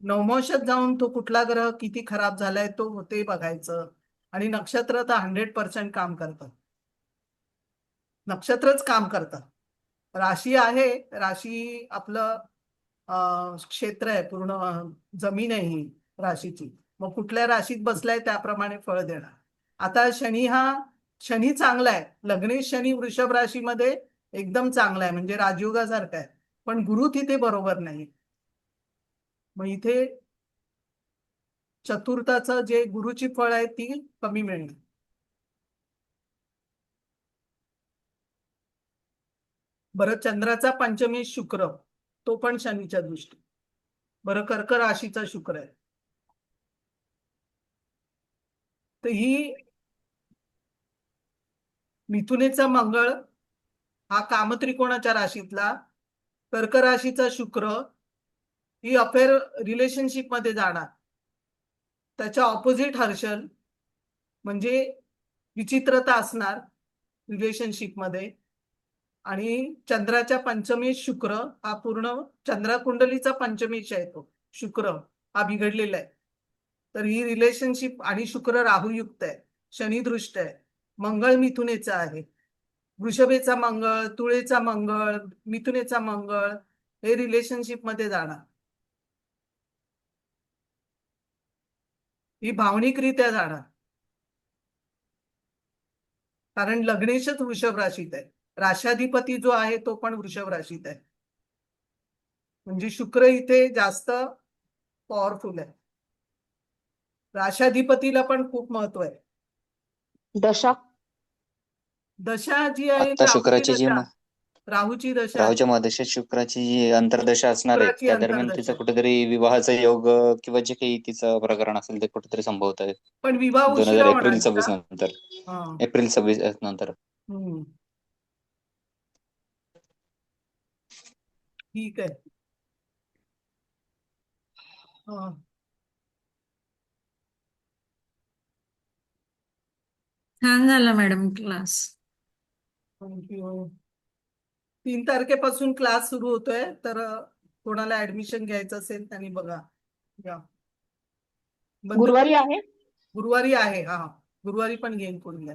नवमोशात जाऊन तो कुठला ग्रह किती खराब झालाय तो ते बघायचं. आणि नक्षत्र तर 100% काम करतात, नक्षत्रच काम करतात. राशी आहे, राशी आपलं क्षेत्र आहे, पूर्ण जमीन आहे ही राशीची. मग कुठल्या राशीत बसलाय त्याप्रमाणे फळ देणार. आता शनी चांगला आहे, लग्नेश शनी वृषभ राशीमध्ये एकदम चांगला आहे म्हणजे राजयोगासारखा आहे. पण गुरु तिथे बरोबर नाही. मग इथे चतुर्थाचं जे गुरुची फळ आहे ती कमी मिळणार. बरं, चंद्राचा पंचमेश शुक्र, तो पण शनीच्या दृष्टी. बरं, कर्क राशीचा शुक्र आहे. तर ही मिथुनेचा मंगळ हा कामत्रिकोणाच्या राशीतला, कर्क राशीचा शुक्र ही अफेअर रिलेशनशिप मध्ये जाणार. त्याच्या ऑपोजिट हर्षल म्हणजे विचित्रता असणार रिलेशनशिप मध्ये. आणि चंद्राच्या पंचमेश शुक्र हा पूर्ण चंद्रकुंडलीचा पंचमेश आहे, तो शुक्र हा बिघडलेला आहे. तर ही रिलेशनशिप आणि शुक्र राहुयुक्त आहे, शनिदृष्ट आहे, मंगळ मिथुनेचा आहे. वृषभेचा मंगळ, तुळेचा मंगळ, मिथुनेचा मंगळ हे रिलेशनशिप मध्ये जाणार. ही भावनिकरित्या जाणार कारण लग्नेशच वृषभ राशीत आहे. राशाधिपती जो आहे तो पण वृषभ राशीत आहे. म्हणजे शुक्र इथे जास्त पॉवरफुल आहे. राशाधिपतीला पण खूप महत्व आहे. दशा दशा जी आहे आता राहूची शुक्राची जी दशा, राहूची दशा आहे. राहूच्या मध्यस्थात शुक्राची जी अंतर्दशा असणार आहे शुक्राची त्या दरम्यान अंतर्दशा. तिचा कुठेतरी विवाहाचा योग किंवा जे काही तिचं प्रकरण असेल ते कुठेतरी संभवत आहे पण विवाह 2000 उशिरा एप्रिल होणार 26 का? नंतर. हा. एप्रिल 26 नंतर. हम्म. ठीक आहे. हा. छान झाला मॅडम क्लास. थँक्यू. 3 तारखेपासून क्लास सुरू होतोय, तर कोणाला ऍडमिशन घ्यायचं असेल त्यांनी बघा. या. बंद- गुरुवारी आहे. गुरुवारी आहे. हा, गुरुवारी पण घेईन कोणी.